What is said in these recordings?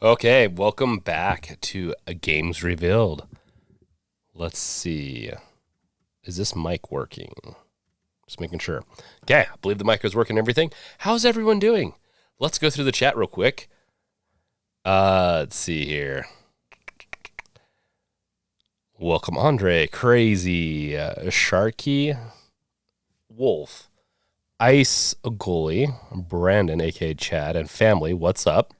Okay, welcome back to Games Revealed. Let's see. Is this mic working? Just making sure. Okay, I believe the mic is working and everything. How's everyone doing? Let's go through the chat real quick. Let's see here. Welcome, Andre, Crazy, Sharky, Wolf, Ice Goalie, Brandon, aka Chad, and family. What's up?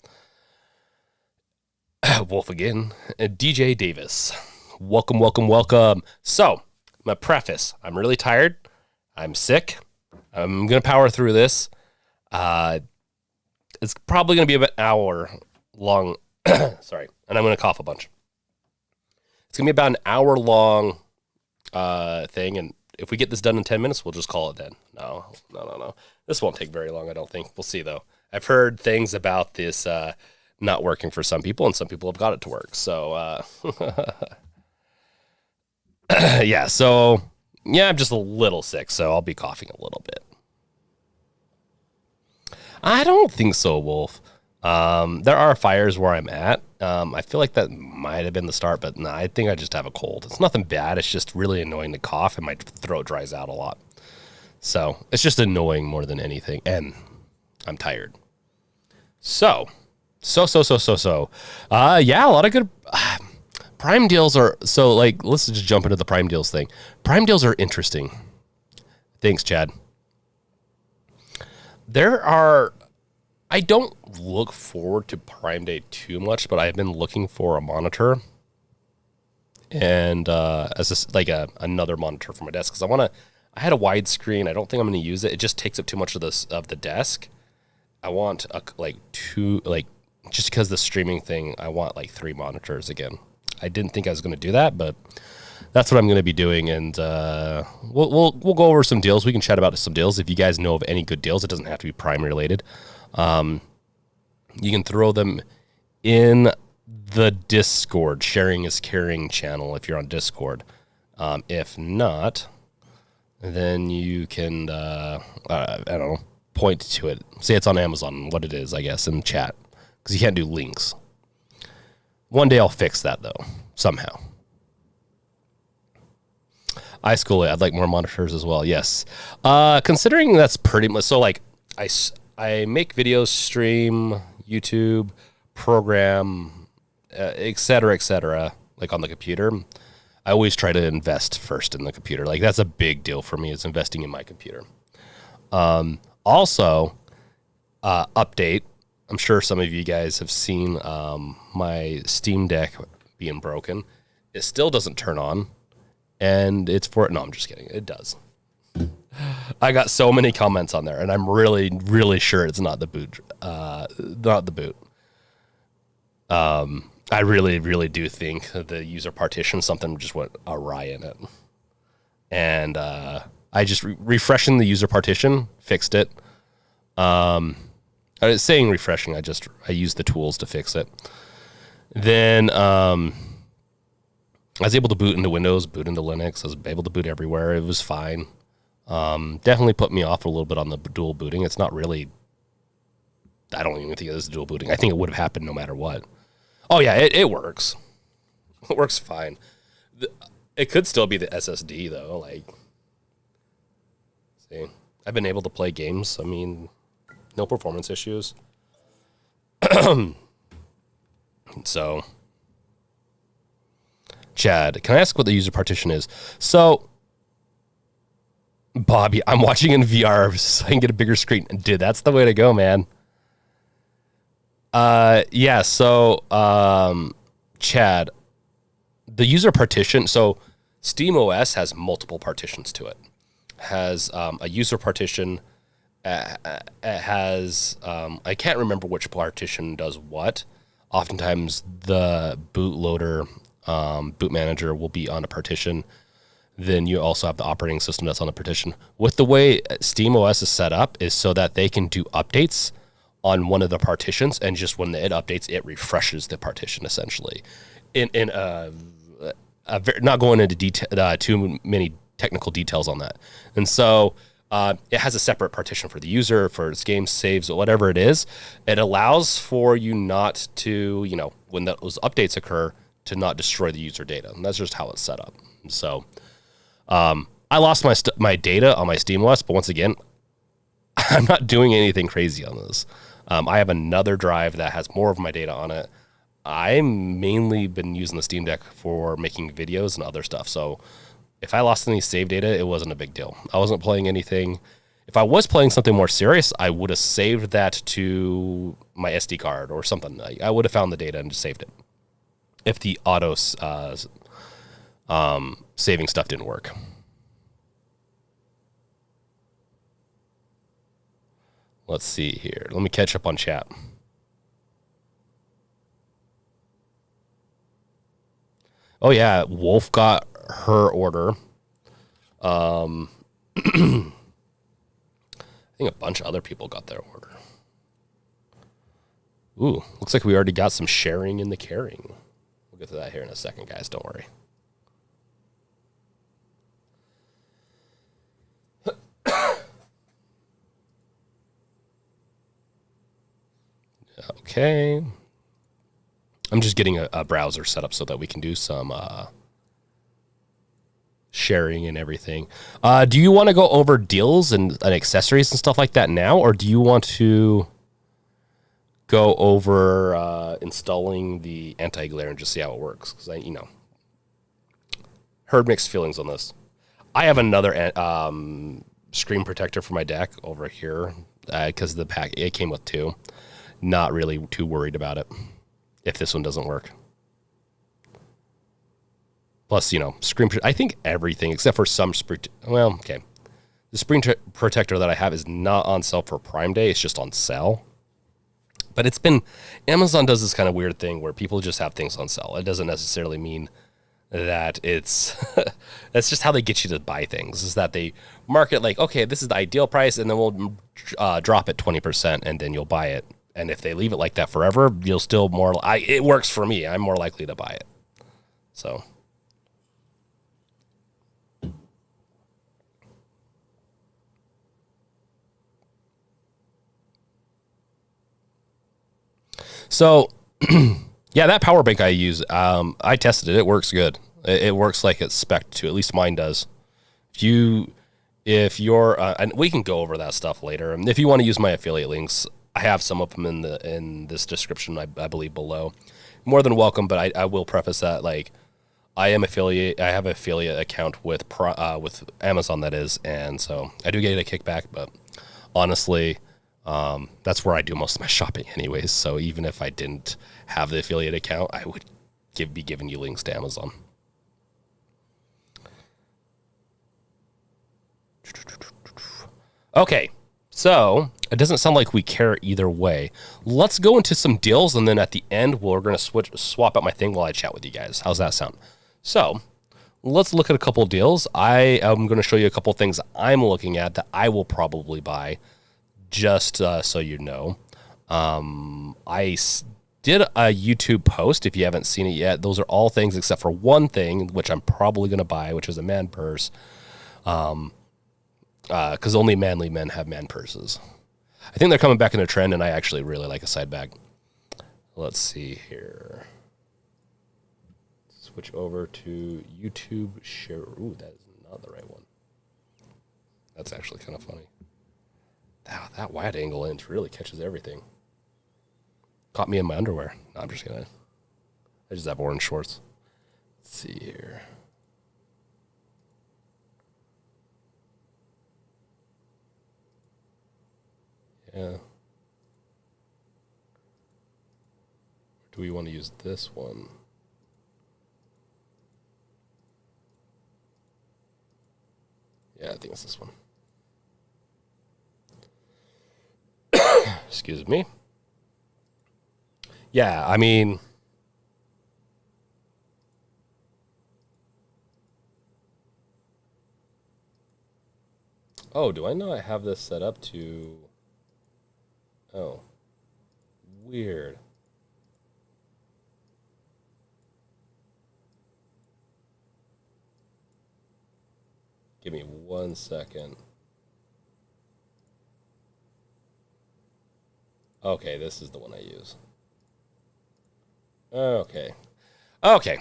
Wolf again, DJ Davis. Welcome, welcome, welcome. So, my preface, I'm really tired. I'm sick. I'm going to power through this. It's probably going to be about an hour long. Sorry. And I'm going to cough a bunch. It's going to be about an hour long thing. And if we get this done in 10 minutes, we'll just call it then. No. This won't take very long, I don't think. We'll see, though. I've heard things about this not working for some people, and some people have got it to work. So, yeah, I'm just a little sick, so I'll be coughing a little bit. I don't think so, Wolf. There are fires where I'm at. I feel like that might have been the start, but no, I think I just have a cold. It's nothing bad. It's just really annoying to cough, and my throat dries out a lot. So, it's just annoying more than anything, and I'm tired. So, yeah, a lot of good Prime deals are, so like, let's just jump into the Prime deals thing. Prime deals are interesting. Thanks, Chad. I don't look forward to Prime Day too much, but I've been looking for a monitor and another monitor for my desk, because I had a widescreen. I don't think I'm going to use it. It just takes up too much of the desk. I want just because the streaming thing, I want like 3 monitors again. I didn't think I was going to do that, but that's what I'm going to be doing. And we'll go over some deals. We can chat about some deals. If you guys know of any good deals, it doesn't have to be Prime related. You can throw them in the Discord, sharing is caring channel if you're on Discord. If not, then you can, I don't know, point to it. Say it's on Amazon, what it is, I guess, in chat. Because you can't do links. One day I'll fix that, though, somehow. iSchool, I'd like more monitors as well, yes. Considering that's pretty much, so like, I make videos, stream, YouTube, program, et cetera, like on the computer. I always try to invest first in the computer. Like, that's a big deal for me, is investing in my computer. Also, update. I'm sure some of you guys have seen my Steam Deck being broken. It still doesn't turn on, and it's for... No, I'm just kidding. It does. I got so many comments on there, and I'm really, really sure it's not the boot. Not the boot. I really, really do think the user partition, something just went awry in it. And I just refreshing the user partition, fixed it. I was saying refreshing, I used the tools to fix it. Then I was able to boot into Windows, boot into Linux. I was able to boot everywhere. It was fine. Definitely put me off a little bit on the dual booting. It's not really, I don't even think it is dual booting. I think it would have happened no matter what. Oh yeah, it works. It works fine. It could still be the SSD though. Like, see, I've been able to play games. I mean, no performance issues. So, Chad, can I ask what the user partition is? So, Bobby, I'm watching in VR so I can get a bigger screen. Dude, that's the way to go, man. Yeah. So, Chad, the user partition. So, SteamOS has multiple partitions to it. Has a user partition. It has I can't remember which partition does what. Oftentimes, the bootloader, boot manager will be on a partition. Then you also have the operating system that's on the partition. With the way SteamOS is set up, is so that they can do updates on one of the partitions, and just when it updates, it refreshes the partition essentially. In not going into too many technical details on that, and so it has a separate partition for the user, for its game saves, or whatever it is. It allows for you not to, when those updates occur, to not destroy the user data, and that's just how it's set up. So I lost my data on my SteamOS, but once again, I'm not doing anything crazy on this. I have another drive that has more of my data on it. I mainly been using the Steam Deck for making videos and other stuff. So if I lost any save data, it wasn't a big deal. I wasn't playing anything. If I was playing something more serious, I would have saved that to my SD card or something. I would have found the data and just saved it. If the auto saving stuff didn't work. Let's see here. Let me catch up on chat. Oh yeah, Wolf got her order. I think a bunch of other people got their order. Ooh, looks like we already got some sharing in the caring. We'll get to that here in a second, guys. Don't worry. Okay. I'm just getting a browser set up so that we can do some sharing and everything. Do you want to go over deals and accessories and stuff like that now, or do you want to go over installing the anti-glare and just see how it works? Because I heard mixed feelings on this. I have another screen protector for my deck over here because the pack it came with two. Not really too worried about it if this one doesn't work. Plus, I think everything except for some okay. The screen protector that I have is not on sale for Prime Day. It's just on sale. But Amazon does this kind of weird thing where people just have things on sale. It doesn't necessarily mean that it's that's just how they get you to buy things, is that they market like, okay, this is the ideal price, and then we'll drop it 20% and then you'll buy it. And if they leave it like that forever, you'll still it works for me. I'm more likely to buy it. So yeah, that power bank I use, I tested it. It works good. It works like it's spec'd to. At least mine does. If you're, and we can go over that stuff later. And if you want to use my affiliate links, I have some of them in this description, I believe, below. More than welcome, but I will preface that I have an affiliate account with Amazon, that is, and so I do get a kickback. But honestly, that's where I do most of my shopping, anyways. So even if I didn't have the affiliate account, I would be giving you links to Amazon. Okay. So it doesn't sound like we care either way. Let's go into some deals, and then at the end, we're going to swap out my thing while I chat with you guys. How's that sound? So let's look at a couple deals. I am going to show you a couple things I'm looking at that I will probably buy, just so you know. I did a YouTube post. If you haven't seen it yet, those are all things except for one thing, which I'm probably going to buy, which is a man purse. Because only manly men have man purses. I think they're coming back in a trend, and I actually really like a side bag. Let's see here. Switch over to YouTube share. Ooh, that is not the right one. That's actually kind of funny. That wide angle lens really catches everything. Caught me in my underwear. No, I'm just kidding. I just have orange shorts. Let's see here. Yeah. do we want to use this one? Yeah, I think it's this one. Excuse me. Yeah, I mean, oh, do I know I have this set up to, oh, weird. Give me 1 second. Okay, this is the one I use. Okay. Okay.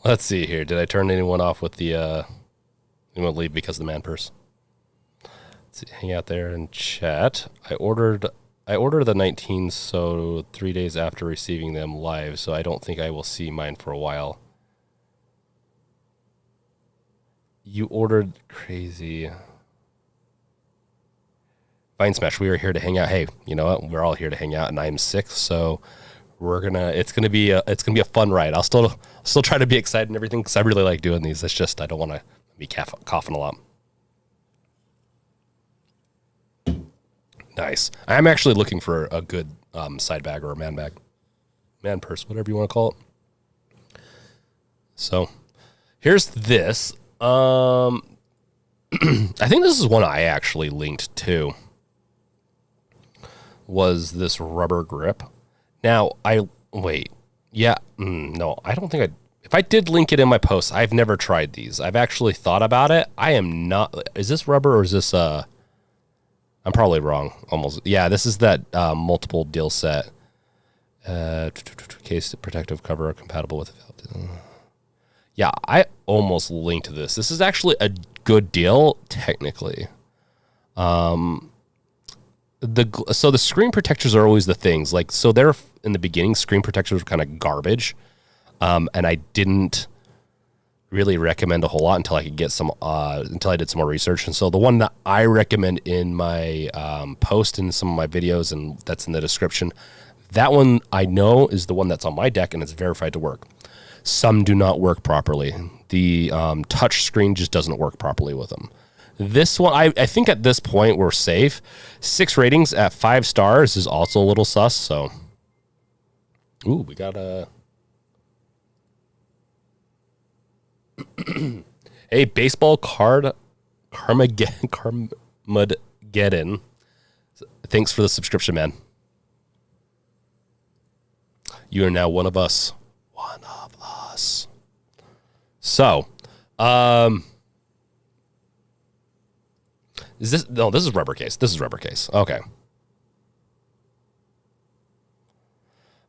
Let's see here. Did I turn anyone off with the, anyone leave because of the man purse? Let's see, hang out there and chat. I ordered the 19, so 3 days after receiving them live, so I don't think I will see mine for a while. You ordered crazy. Fine Smash, we are here to hang out. Hey, you know what? We're all here to hang out, and I'm sick, so it's gonna be a fun ride. I'll still try to be excited and everything because I really like doing these. It's just I don't want to be coughing a lot. Nice. I'm actually looking for a good side bag or a man purse, whatever you want to call it. So here's this. I think this is one I actually linked to. Was this rubber grip? Now, no, I don't think if I did link it in my post, I've never tried these. I've actually thought about it. I am not, is this rubber or is this, I'm probably wrong, almost. Yeah, this is that multiple deal set. Case protective cover compatible with, yeah, I almost linked this. This is actually a good deal, technically. So the screen protectors are always the things. Like, so they're in the beginning, screen protectors were kind of garbage, and I didn't really recommend a whole lot until I could get until I did some more research. And so the one that I recommend in my post and some of my videos, and that's in the description, that one I know is the one that's on my deck and it's verified to work. Some do not work properly. The touch screen just doesn't work properly with them. This one, I think at this point we're safe. 6 ratings at 5 stars is also a little sus. So, ooh, we got a hey, baseball card Carmageddon. Thanks for the subscription, man. You are now one of us. One of us. So, this is rubber case. This is rubber case. Okay.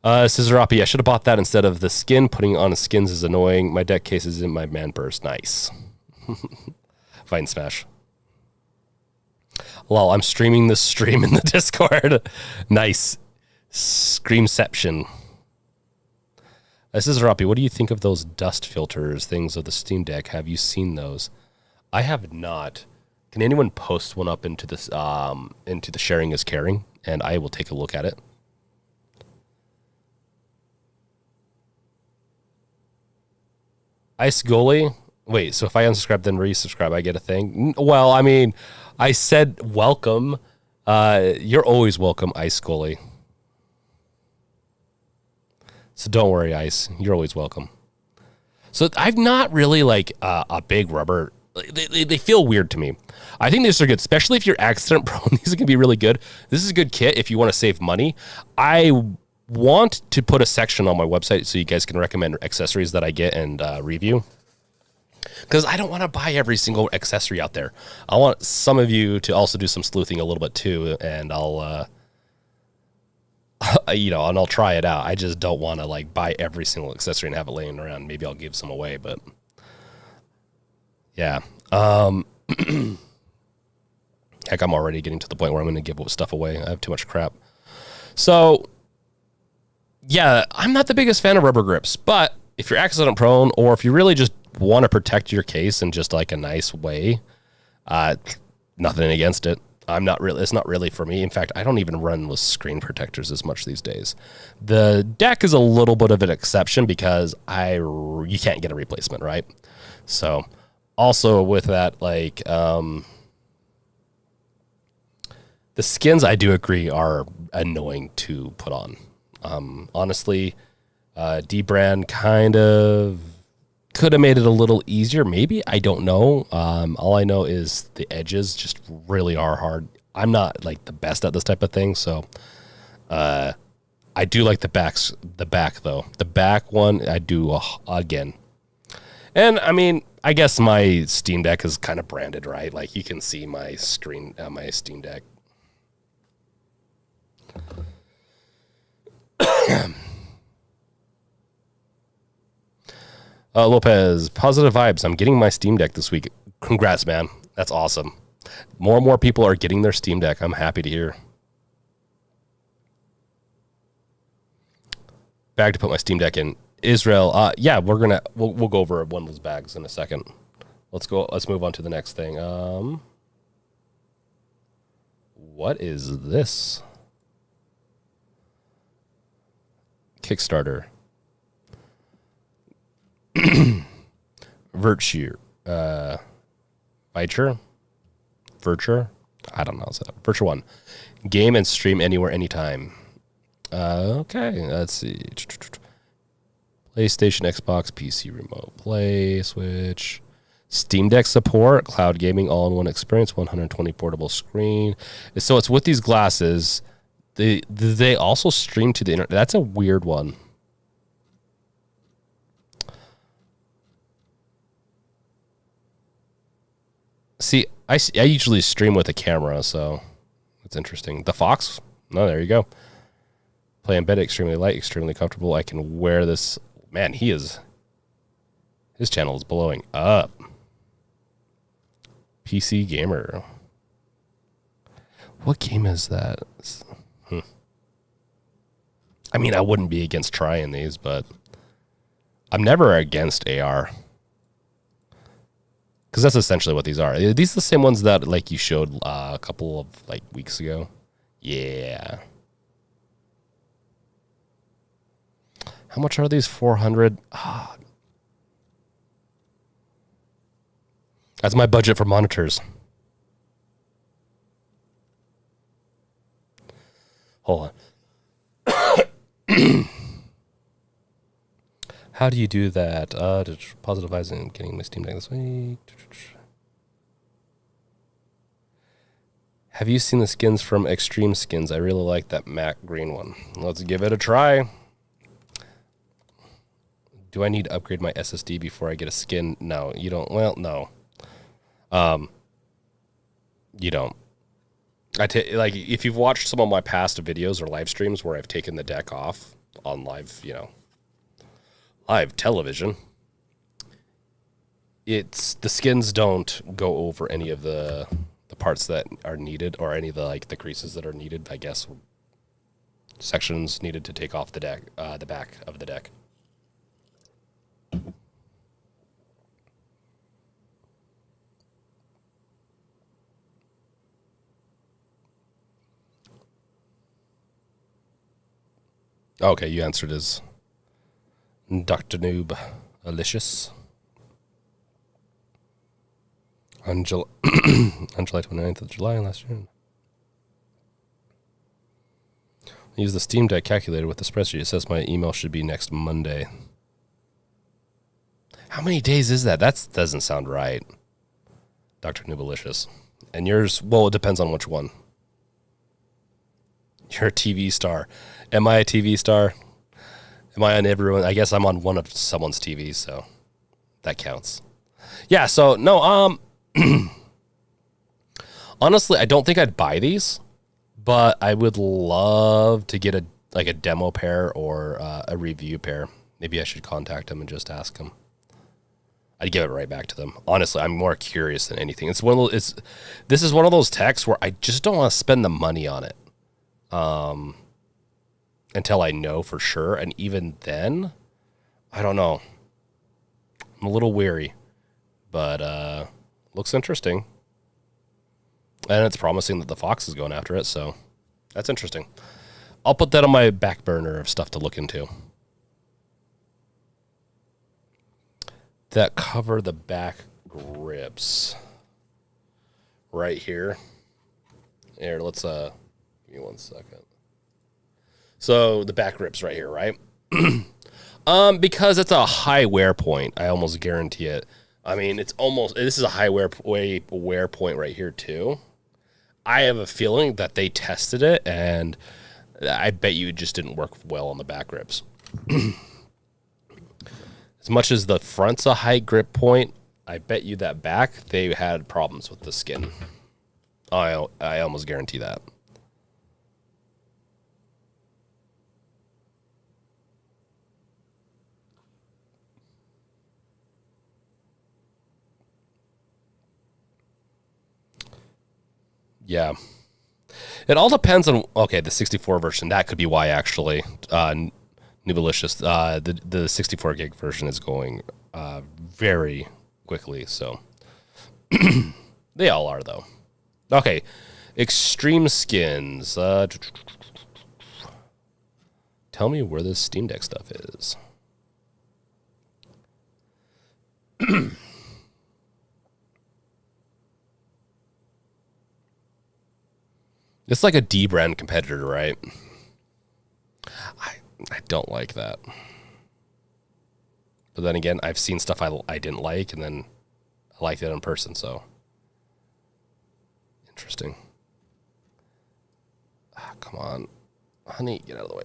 Scissorapi, I should have bought that instead of the skin. Putting on skins is annoying. My deck case is in my man purse. Nice. Fine Smash. Lol, I'm streaming this stream in the Discord. Nice. Screamception. Scissorapi, what do you think of those dust filters things of the Steam Deck? Have you seen those? I have not. Can anyone post one up into this into the sharing is caring, and I will take a look at it. Ice goalie. Wait, so if I unsubscribe then resubscribe, I get a thing? Well, I mean, I said welcome. You're always welcome, Ice goalie. So don't worry, Ice. You're always welcome. So I've not really like a big rubber. They feel weird to me. I think these are good, especially if you're accident prone. These are going to be really good. This is a good kit if you want to save money. I want to put a section on my website so you guys can recommend accessories that I get and review. Because I don't want to buy every single accessory out there. I want some of you to also do some sleuthing a little bit too, and I'll and I'll try it out. I just don't want to like buy every single accessory and have it laying around. Maybe I'll give some away, but yeah. Heck, I'm already getting to the point where I'm going to give stuff away. I have too much crap. So yeah, I'm not the biggest fan of rubber grips, but if you're accident prone or if you really just want to protect your case in just like a nice way, nothing against it. It's not really for me. In fact, I don't even run with screen protectors as much these days. The deck is a little bit of an exception because you can't get a replacement, right? So also with that, like, the skins I do agree are annoying to put on. Honestly, D-Brand kind of could have made it a little easier. Maybe, I don't know. All I know is the edges just really are hard. I'm not like the best at this type of thing, so I do like the back though. The back one I do again. And I mean, I guess my Steam Deck is kind of branded, right? Like you can see my screen, my Steam Deck. Lopez, positive vibes. I'm getting my Steam Deck this week. Congrats, man. That's awesome. More and more people are getting their Steam Deck. I'm happy to hear. Bag to put my Steam Deck in. Israel. Yeah, we'll go over one of those bags in a second. Let's move on to the next thing. What is this? Kickstarter. Virtue. Virtue. I don't know. Virtue 1. Game and stream anywhere, anytime. Okay, let's see. PlayStation, Xbox, PC, Remote Play, Switch. Steam Deck support, cloud gaming, all-in-one experience, 120 portable screen. So it's with these glasses. They also stream to the internet. That's a weird one. See, I usually stream with a camera, so that's interesting. The Fox? No, there you go. Play embedded, extremely light, extremely comfortable. I can wear this. Man, his channel is blowing up. PC Gamer. What game is that? I mean, I wouldn't be against trying these, but I'm never against AR. Because that's essentially what these are. Are these the same ones that like you showed a couple of like weeks ago? Yeah. How much are these? 400. That's my budget for monitors. Hold on. How do you do that? Positivizing getting my Steam Deck this week. Have you seen the skins from Extreme Skins? I really like that matte green one. Let's give it a try. Do I need to upgrade my SSD before I get a skin? No, you don't. Well, no. You don't. Like if you've watched some of my past videos or live streams where I've taken the deck off on live, live television, the skins don't go over any of the parts that are needed or any of the creases that are needed, I guess. Sections needed to take off the deck, the back of the deck. Okay, you answered as Dr. Noob Alicious. On July 29th of July last year. I use the Steam Deck calculator with the spreadsheet. It says my email should be next Monday. How many days is that? That doesn't sound right. Dr. Noobalicious. And yours, well, it depends on which one. You're a TV star. Am I a TV star? Am I on everyone? I guess I'm on one of someone's TVs, so that counts. Yeah, so no, honestly, I don't think I'd buy these, but I would love to get a demo pair or a review pair. Maybe I should contact them and just ask them. I'd give it right back to them. Honestly, I'm more curious than anything. This is one of those techs where I just don't want to spend the money on it. Until I know for sure. And even then, I don't know. I'm a little weary, but looks interesting. And it's promising that the Fox is going after it, so that's interesting. I'll put that on my back burner of stuff to look into. That cover the back grips right here. Here, let's give me 1 second. So the back grips right here, right? Because it's a high wear point, I almost guarantee it. I mean, this is a high wear point right here too. I have a feeling that they tested it, and I bet you it just didn't work well on the back grips. As much as the front's a high grip point, I bet you that back, they had problems with the skin. I almost guarantee that. Yeah. It all depends on, okay, the 64 version. That could be why, actually. Nubalicious, the 64 gig version is going very quickly, so. They all are, though. Okay. Extreme Skins. Tell me where this Steam Deck stuff is. It's like a D brand competitor, right? I don't like that. But then again, I've seen stuff I didn't like, and then I liked it in person, so. Interesting. Come on. Honey, get out of the way.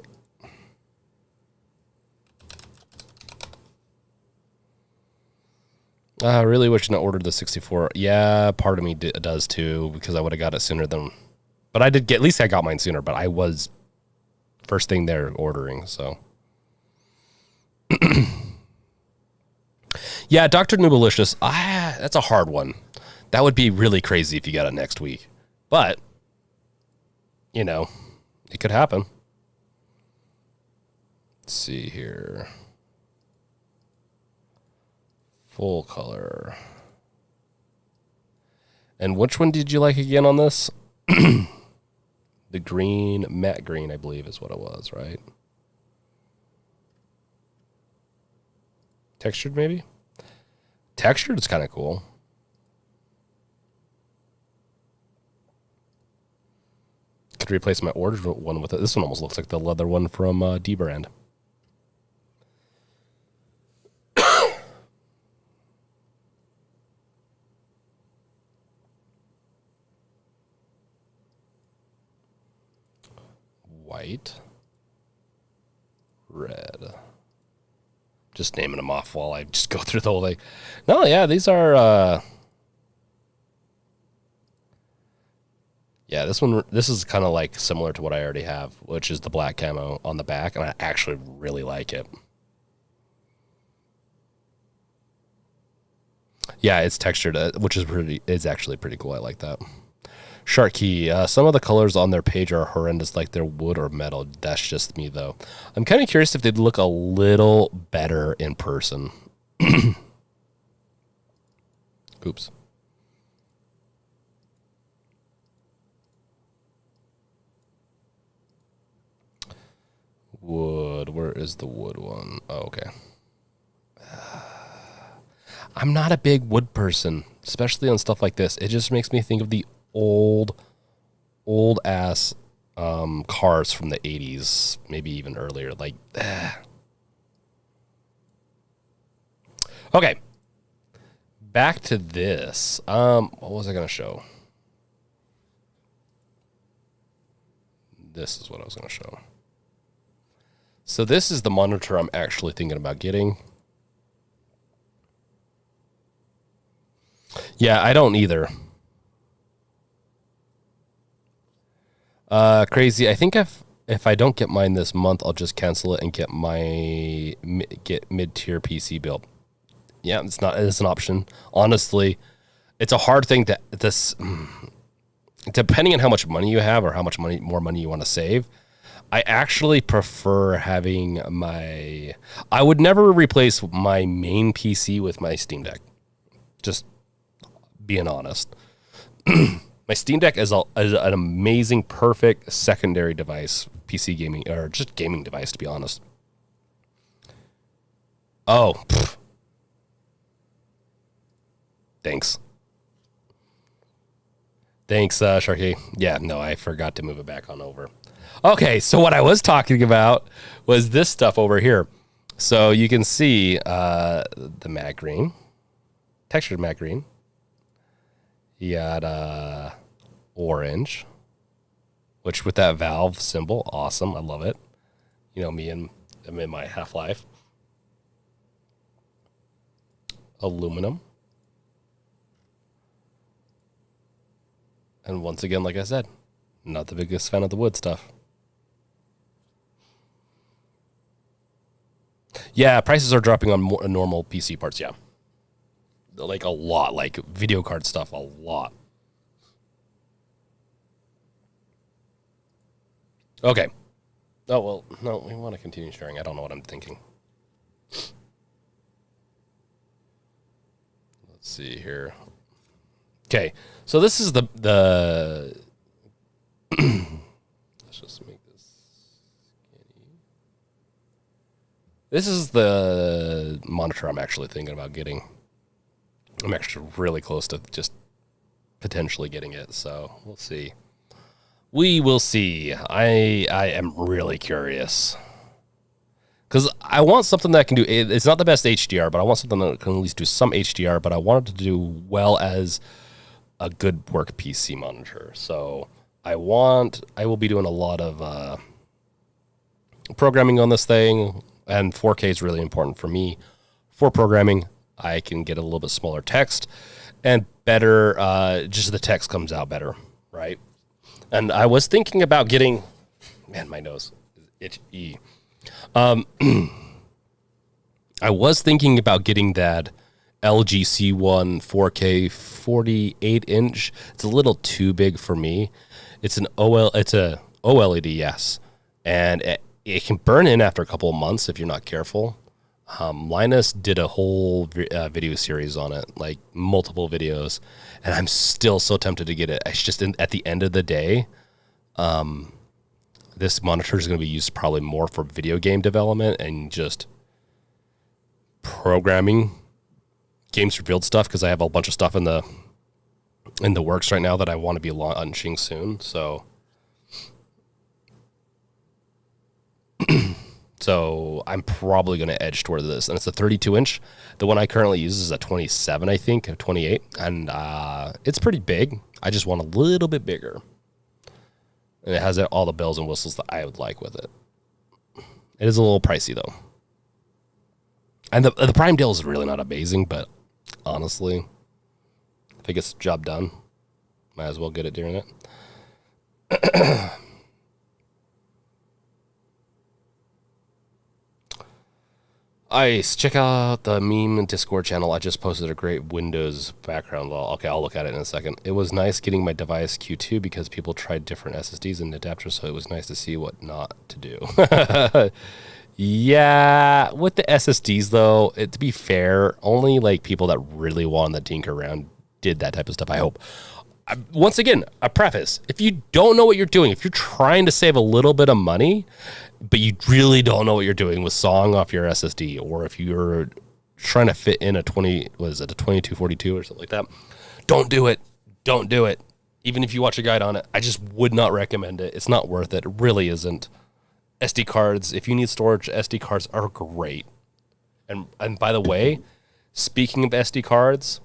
I really wish I ordered the 64. Yeah, part of me does too, because I would have got it sooner than... But I did get, at least I got mine sooner, but I was first thing there ordering, so. Yeah, Dr. Nubalicious, that's a hard one. That would be really crazy if you got it next week. But, you know, it could happen. Let's see here. Full color. And which one did you like again on this? The green, matte green, I believe is what it was, right? Textured, maybe? Textured is kind of cool. Could replace my ordered one with it. This one almost looks like the leather one from D brand. White, red. Just naming them off while I just go through the whole thing. No, yeah, these are. Yeah, this is kind of like similar to what I already have, which is the black camo on the back, and I actually really like it. Yeah, it's textured, which is actually pretty cool. I like that. Shark Key. Some of the colors on their page are horrendous, like they're wood or metal. That's just me, though. I'm kind of curious if they'd look a little better in person. Oops. Wood. Where is the wood one? Oh, okay. I'm not a big wood person, especially on stuff like this. It just makes me think of the old ass cars from the 80s, maybe even earlier. Like, okay, back to this. What was I gonna show? This is what I was gonna show. So this is the monitor I'm actually thinking about getting. Yeah, I don't either. Crazy. I think if I don't get mine this month, I'll just cancel it and get mid-tier PC build. Yeah, it's an option. Honestly, it's a hard thing depending on how much money you have or how much more money you want to save. I actually prefer having I would never replace my main PC with my Steam Deck. Just being honest. My Steam Deck is an amazing, perfect secondary device, PC gaming, or just gaming device, to be honest. Oh, thanks. Thanks, Sharky. Yeah, no, I forgot to move it back on over. Okay, so what I was talking about was this stuff over here. So you can see the matte green, textured matte green. You got orange, which with that valve symbol, awesome. I love it. You know, I'm in my Half-Life. Aluminum. And once again, like I said, not the biggest fan of the wood stuff. Yeah, prices are dropping on normal PC parts, yeah. Like a lot, like video card stuff, a lot. Okay. Oh, well, no, we want to continue sharing. I don't know what I'm thinking. Let's see here. Okay, so this is the let's just make this skinny. This is the monitor I'm actually thinking about getting. I'm actually really close to just potentially getting it, so we'll see. We will see. I am really curious. Because I want something that can do, it's not the best HDR, but I want something that can at least do some HDR, but I want it to do well as a good work PC monitor. So I will be doing a lot of programming on this thing, and 4K is really important for me. For programming, I can get a little bit smaller text and better, just the text comes out better, right? And I was thinking about getting, man, my nose is itchy. I was thinking about getting that LG C1 4K 48-inch. It's a little too big for me. It's a OLED, yes, and it can burn in after a couple of months if you're not careful. Linus did a whole video series on it, like multiple videos, and I'm still so tempted to get it. It's just at the end of the day, this monitor is going to be used probably more for video game development and just programming games revealed stuff, because I have a bunch of stuff in the works right now that I want to be launching soon. So I'm probably going to edge toward this, and it's a 32-inch. The one I currently use is a 27, I think, a 28, and it's pretty big. I just want a little bit bigger, and it has all the bells and whistles that I would like with it. It is a little pricey though, and the Prime deal is really not amazing, but honestly, if it gets the job done, might as well get it during it. Ice, check out the meme Discord channel. I just posted a great Windows background. Okay, I'll look at it in a second. It was nice getting my device Q2 because people tried different SSDs and adapters, so it was nice to see what not to do. Yeah, with the SSDs though, to be fair, only like people that really wanted to tinker around did that type of stuff, I hope. Once again, a preface. If you don't know what you're doing, if you're trying to save a little bit of money, but you really don't know what you're doing with sawing off your SSD, or if you're trying to fit in a 2242 or something like that, don't do it. Don't do it. Even if you watch a guide on it, I just would not recommend it. It's not worth it. It really isn't. SD cards, if you need storage, SD cards are great. And by the way, speaking of SD cards,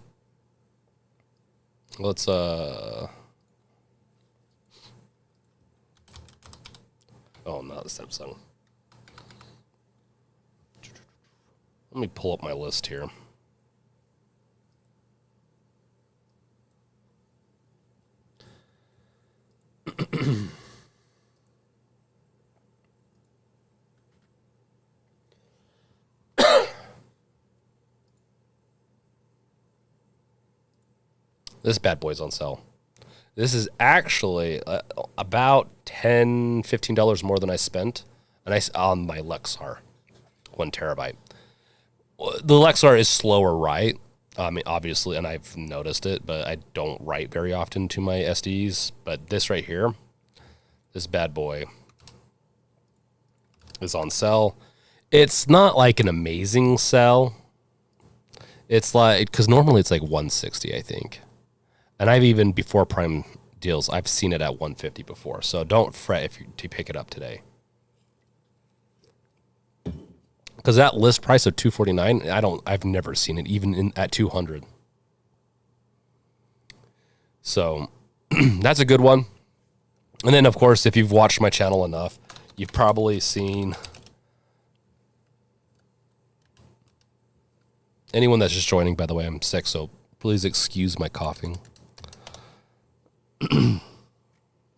let's oh, not the Samsung. Let me pull up my list here. This bad boy's on sale. This is actually about $10, $15 more than I spent on my Lexar, 1 terabyte. The Lexar is slower, right? I mean, obviously, and I've noticed it, but I don't write very often to my SDs. But this right here, this bad boy is on sale. It's not like an amazing sell. It's like, because normally it's like 160, I think. And I've even, before Prime deals, I've seen it at 150 before. So don't fret if you to pick it up today. Because that list price of 249, I've never seen it even at 200. So that's a good one. And then, of course, if you've watched my channel enough, you've probably seen anyone that's just joining, by the way, I'm sick, so please excuse my coughing.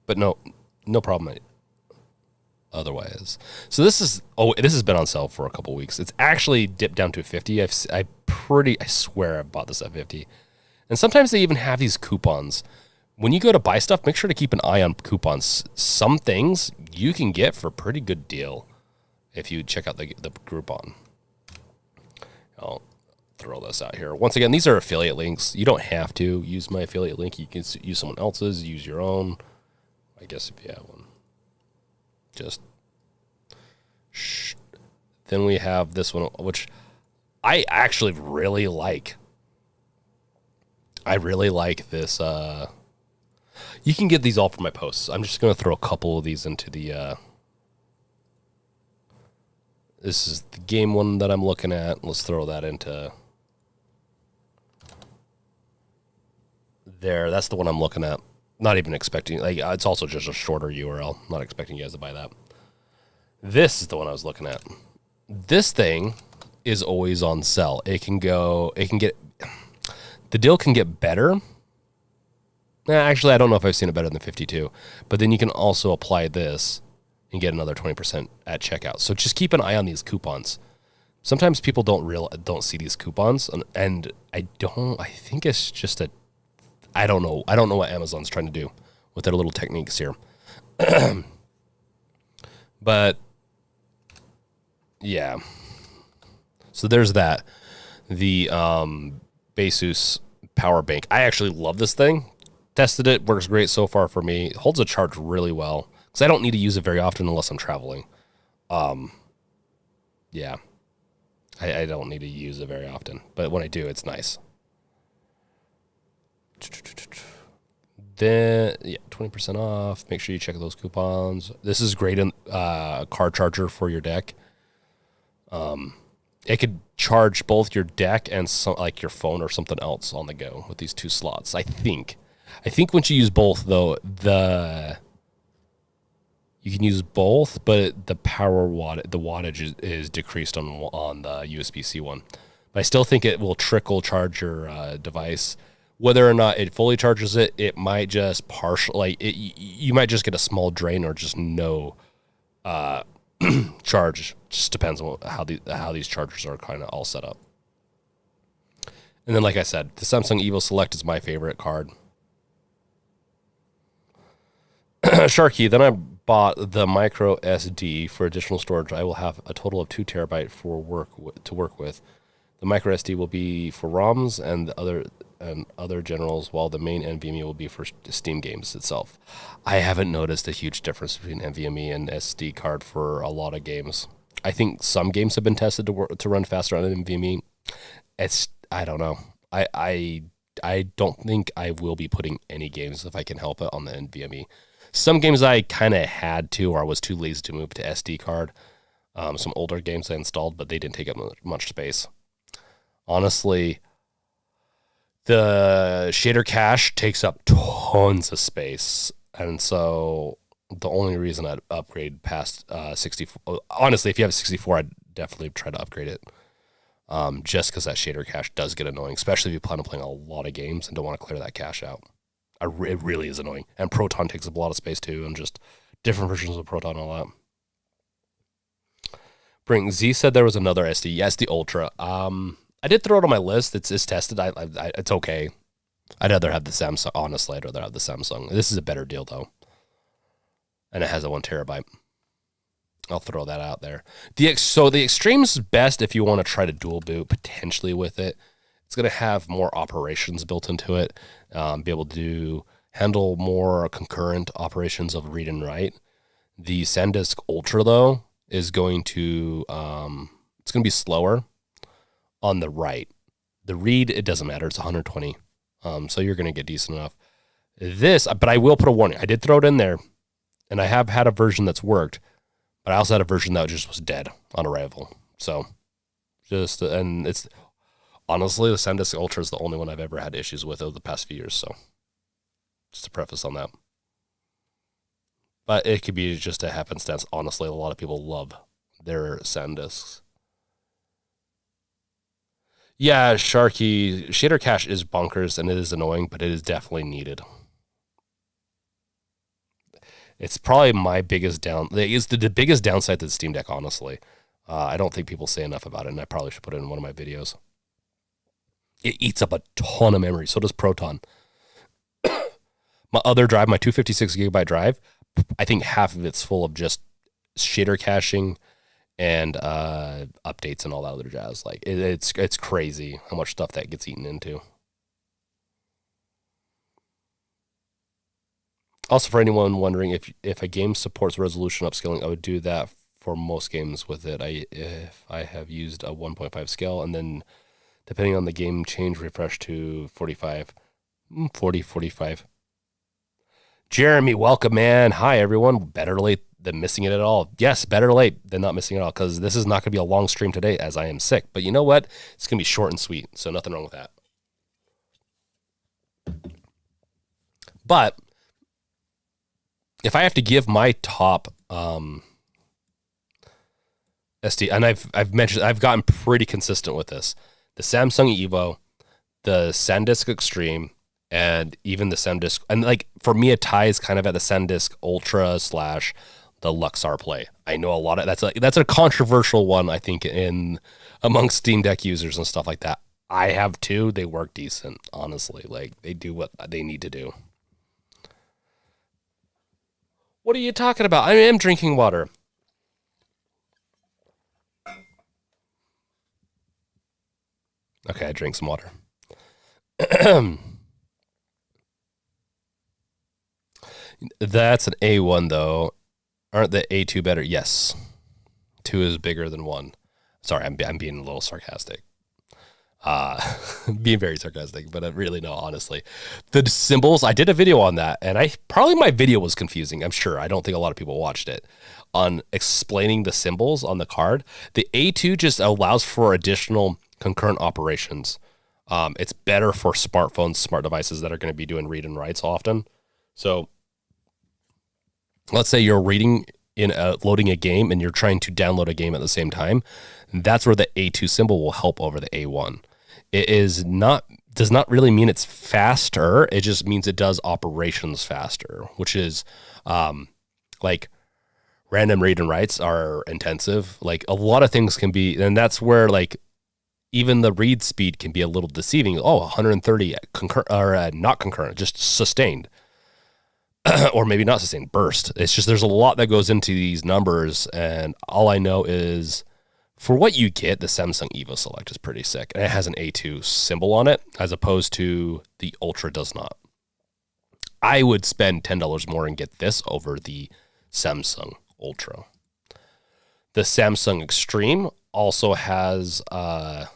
But no problem otherwise. So this has been on sale for a couple weeks. It's actually dipped down to 50. I swear I bought this at 50. And sometimes they even have these coupons. When you go to buy stuff, make sure to keep an eye on coupons. Some things you can get for a pretty good deal if you check out the Groupon. I'll throw this out here. Once again, these are affiliate links. You don't have to use my affiliate link. You can use someone else's, use your own. I guess if you have one. Just then we have this one, which I actually really like. I really like this. You can get these all from my posts. I'm just going to throw a couple of these into the. This is the game one that I'm looking at. Let's throw that into there. That's the one I'm looking at. Not even expecting, like, it's also just a shorter URL. Not expecting you guys to buy that. This is the one I was looking at. This thing is always on sale. The deal can get better. Actually, I don't know if I've seen it better than 52, but then you can also apply this and get another 20% at checkout. So just keep an eye on these coupons. Sometimes people don't see these coupons, and I think it's just I don't know what Amazon's trying to do with their little techniques here. But yeah. So there's that. The Basus power bank. I actually love this thing. Tested it, works great so far for me. It holds a charge really well because I don't need to use it very often unless I'm traveling. Yeah. I don't need to use it very often, but when I do, it's nice. Then, yeah, 20% off. Make sure you check those coupons. This is great in car charger for your deck. It could charge both your deck and like your phone or something else on the go with these two slots. I think once you use both, though, you can use both, but the wattage is decreased on the USB-C one. But I still think it will trickle charge your device. Whether or not it fully charges it, it might just you might just get a small drain or just no charge. Just depends on how these chargers are kind of all set up. And then, like I said, the Samsung Evo Select is my favorite card. Sharky, then I bought the micro SD for additional storage. I will have a total of 2 terabyte to work with. The micro SD will be for ROMs and other generals, while the main NVMe will be for Steam games itself. I haven't noticed a huge difference between NVMe and SD card for a lot of games. I think some games have been tested to run faster on NVMe. I don't know. I don't think I will be putting any games, if I can help it, on the NVMe. Some games I kind of had to, or I was too lazy to move to SD card. Some older games I installed, but they didn't take up much space. Honestly, the shader cache takes up tons of space, and so the only reason I'd upgrade past 64, honestly, if you have a 64, I'd definitely try to upgrade it, just because that shader cache does get annoying, especially if you plan on playing a lot of games and don't want to clear that cache out. It really is annoying, and Proton takes up a lot of space too, and just different versions of Proton and all that. Brink Z said there was another SD. Yes, the Ultra. I did throw it on my list. It's tested. It's okay. I'd rather have the Samsung. Honestly, I'd rather have the Samsung. This is a better deal, though. And it has a 1 terabyte. I'll throw that out there. So the Extreme's best if you want to try to dual boot potentially with it. It's going to have more operations built into it, be able to handle more concurrent operations of read and write. The SanDisk Ultra, though, is going to it's going to be slower on the write. The read, it doesn't matter. It's 120, so you're going to get decent enough. But I will put a warning. I did throw it in there, and I have had a version that's worked, but I also had a version that just was dead on arrival. So and it's honestly, the SanDisk Ultra is the only one I've ever had issues with over the past few years. So just a preface on that. But it could be just a happenstance. Honestly, a lot of people love their SanDisks. Yeah, Sharky, shader cache is bonkers and it is annoying, but it is definitely needed. It's probably my biggest it's the biggest downside to the Steam Deck, honestly. I don't think people say enough about it, and I probably should put it in one of my videos. It eats up a ton of memory. So does Proton. My other drive, my 256 gigabyte drive, I think half of it's full of just shader caching and updates and all that other jazz. Like it's crazy how much stuff that gets eaten into. Also, for anyone wondering, if a game supports resolution upscaling, I would do that for most games with it. If I have used a 1.5 scale, and then depending on the game, change refresh to 45. 45. Jeremy, welcome, man. Hi, everyone. Better late than missing it at all. Yes, better late than not missing it at all, because this is not going to be a long stream today as I am sick. But you know what? It's going to be short and sweet, so nothing wrong with that. But if I have to give my top SD, and I've gotten pretty consistent with this, the Samsung Evo, the SanDisk Extreme, and even the SanDisk, and like for me, it ties kind of at the SanDisk Ultra / the Luxar Play. I know a lot of that's a controversial one, I think, in amongst Steam Deck users and stuff like that. I have two. They work decent, honestly. Like they do what they need to do. What are you talking about? I am drinking water. Okay, I drank some water. That's an A1, though. Aren't the A2 better? Yes. 2 is bigger than 1. Sorry, I'm being a little sarcastic. Being very sarcastic, but I really no, honestly. The symbols, I did a video on that, and my video was confusing, I'm sure. I don't think a lot of people watched it, on explaining the symbols on the card. The A2 just allows for additional concurrent operations. It's better for smartphones, smart devices that are going to be doing read and writes often. So let's say you're loading a game and you're trying to download a game at the same time. That's where the A2 symbol will help over the A1. It does not really mean it's faster. It just means it does operations faster, which is like random read and writes are intensive. Like a lot of things can be, and that's where like even the read speed can be a little deceiving. Oh, 130 not concurrent, just sustained. Or maybe not sustained, burst. It's just there's a lot that goes into these numbers, and all I know is for what you get, the Samsung Evo Select is pretty sick. And it has an A2 symbol on it, as opposed to the Ultra does not. I would spend $10 more and get this over the Samsung Ultra. The Samsung Extreme also has the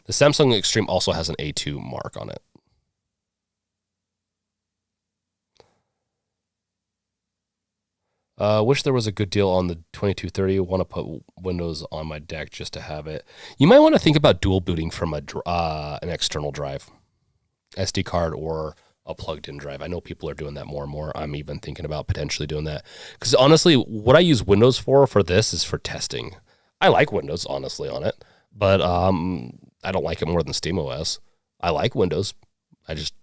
Samsung Extreme also has an A2 mark on it. Wish there was a good deal on the 2230. Want to put Windows on my deck just to have it. You might want to think about dual booting from an external drive, SD card or a plugged-in drive. I know people are doing that more and more. I'm even thinking about potentially doing that. Because honestly, what I use Windows for this is for testing. I like Windows, honestly, on it. But I don't like it more than SteamOS. I like Windows. I just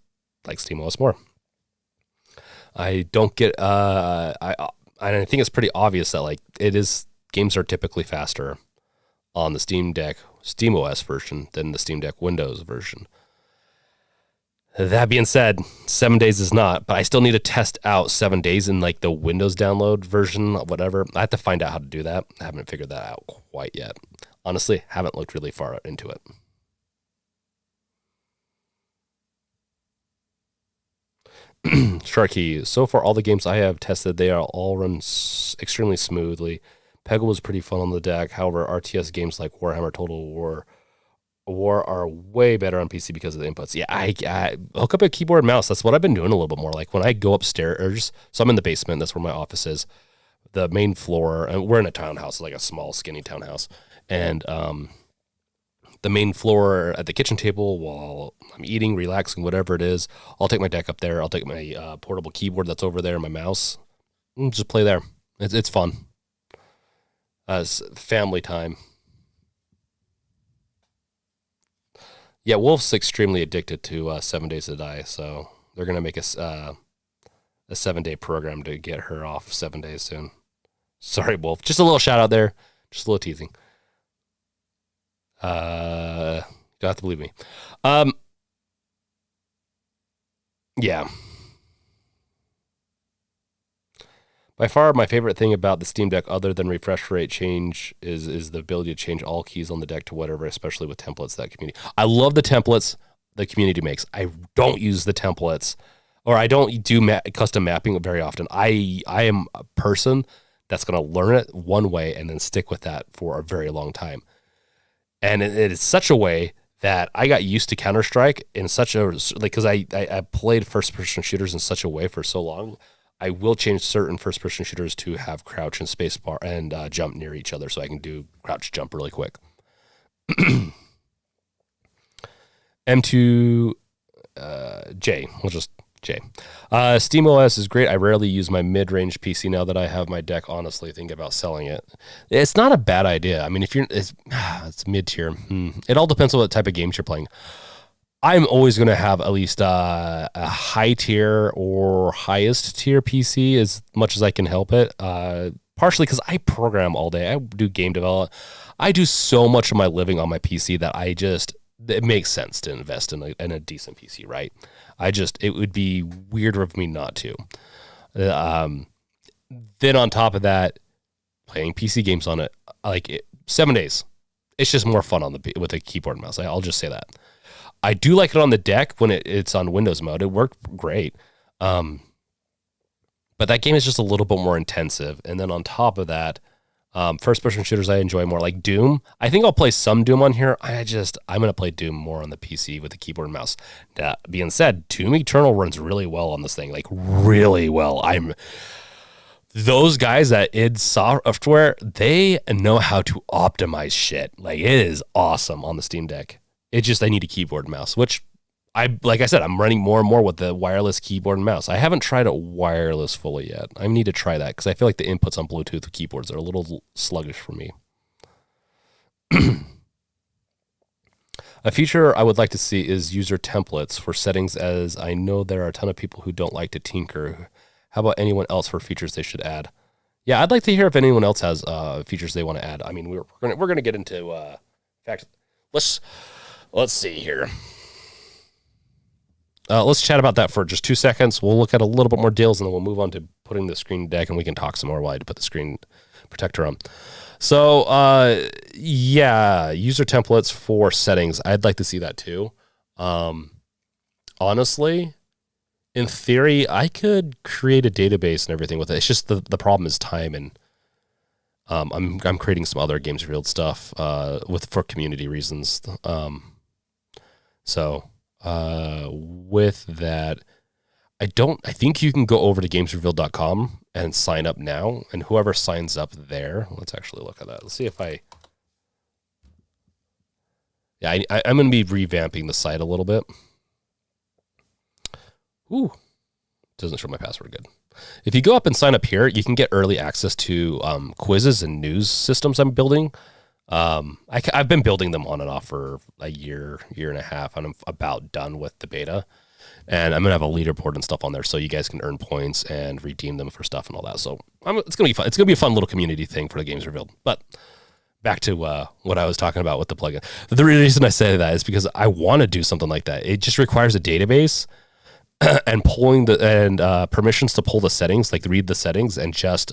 like SteamOS more. I don't get... I think it's pretty obvious that like games are typically faster on the Steam Deck SteamOS version than the Steam Deck Windows version. That being said, 7 days is not, but I still need to test out 7 days in like the Windows download version, whatever. I have to find out how to do that. I haven't figured that out quite yet. Honestly, haven't looked really far into it. Sharky, so far all the games I have tested, they are all run extremely smoothly. Peggle was pretty fun on the deck. However, RTS games like Warhammer Total War are way better on PC because of the inputs. Yeah, I hook up a keyboard and mouse. That's what I've been doing a little bit more. Like when I go upstairs, so I'm in the basement. That's where my office is. The main floor, and we're in a townhouse, like a small, skinny townhouse. And the main floor at the kitchen table while I'm eating, relaxing, whatever it is, I'll take my deck up there. I'll take my portable keyboard that's over there, my mouse, and just play there. It's fun. It's family time. Yeah, Wolf's extremely addicted to 7 Days to Die, so they're gonna make a 7-day program to get her off 7 days soon. Sorry, Wolf. Just a little shout out there. Just a little teasing. Don't have to believe me. Yeah. By far, my favorite thing about the Steam Deck, other than refresh rate change, is the ability to change all keys on the deck to whatever, especially with templates that community. I love the templates the community makes. I don't use the templates, or I don't do custom mapping very often. I am a person that's going to learn it one way and then stick with that for a very long time. And it is such a way that I got used to Counter-Strike in such a, like, because I played first-person shooters in such a way for so long. I will change certain first-person shooters to have crouch and spacebar and jump near each other so I can do crouch jump really quick. M2J, we'll just J. SteamOS is great. I rarely use my mid-range PC now that I have my deck. Honestly, thinking about selling it. It's not a bad idea. I mean, if it's mid-tier. It all depends on what type of games you're playing. I'm always going to have at least a high tier or highest tier PC as much as I can help it. Partially because I program all day. I do game development. I do so much of my living on my PC that it makes sense to invest in a decent PC, right? It would be weird of me not to. Then on top of that, playing PC games on it, 7 days. It's just more fun with a keyboard and mouse. I'll just say that. I do like it on the deck when it's on Windows mode. It worked great. But that game is just a little bit more intensive. And then on top of that, first-person shooters I enjoy more, like Doom. I think I'll play some Doom on here. I'm going to play Doom more on the PC with the keyboard and mouse. That being said, Doom Eternal runs really well on this thing, like really well. Those guys at id Software, they know how to optimize shit. Like, it is awesome on the Steam Deck. I need a keyboard and mouse, which like I said, I'm running more and more with the wireless keyboard and mouse. I haven't tried it wireless fully yet. I need to try that because I feel like the inputs on Bluetooth keyboards are a little sluggish for me. A feature I would like to see is user templates for settings, as I know there are a ton of people who don't like to tinker. How about anyone else for features they should add? Yeah, I'd like to hear if anyone else has features they want to add. I mean, we're gonna get into in fact, let's see here. Let's chat about that for just 2 seconds. We'll look at a little bit more deals, and then we'll move on to putting the screen deck, and we can talk some more while I put the screen protector on. So, user templates for settings. I'd like to see that too. Honestly, in theory, I could create a database and everything with it. It's just the problem is time, and I'm creating some other Games Revealed stuff for community reasons. With that, I think you can go over to gamesrevealed.com and sign up now, and whoever signs up there, let's actually look at that. Let's see if I'm going to be revamping the site a little bit. Ooh, doesn't show my password good. If you go up and sign up here, you can get early access to quizzes and news systems I'm building. I've been building them on and off for a year and a half, and I'm about done with the beta. And I'm going to have a leaderboard and stuff on there so you guys can earn points and redeem them for stuff and all that. So it's going to be fun. It's going to be a fun little community thing for the Games Revealed. But back to what I was talking about with the plugin. The reason I say that is because I want to do something like that. It just requires a database and permissions to pull the settings, like read the settings, and just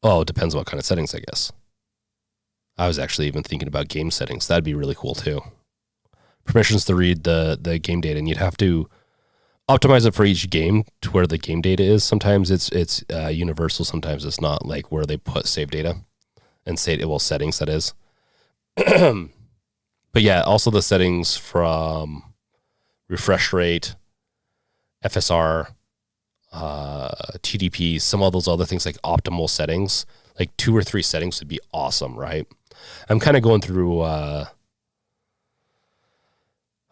it depends on what kind of settings, I guess. I was actually even thinking about game settings. That'd be really cool too. permissions to read the game data, and you'd have to optimize it for each game to where the game data is. Sometimes it's universal, sometimes it's not, like where they put save data and settings, that is. But yeah, also the settings from refresh rate, FSR, TDP, some of those other things like optimal settings, like 2 or 3 settings would be awesome, right? I'm kind of going through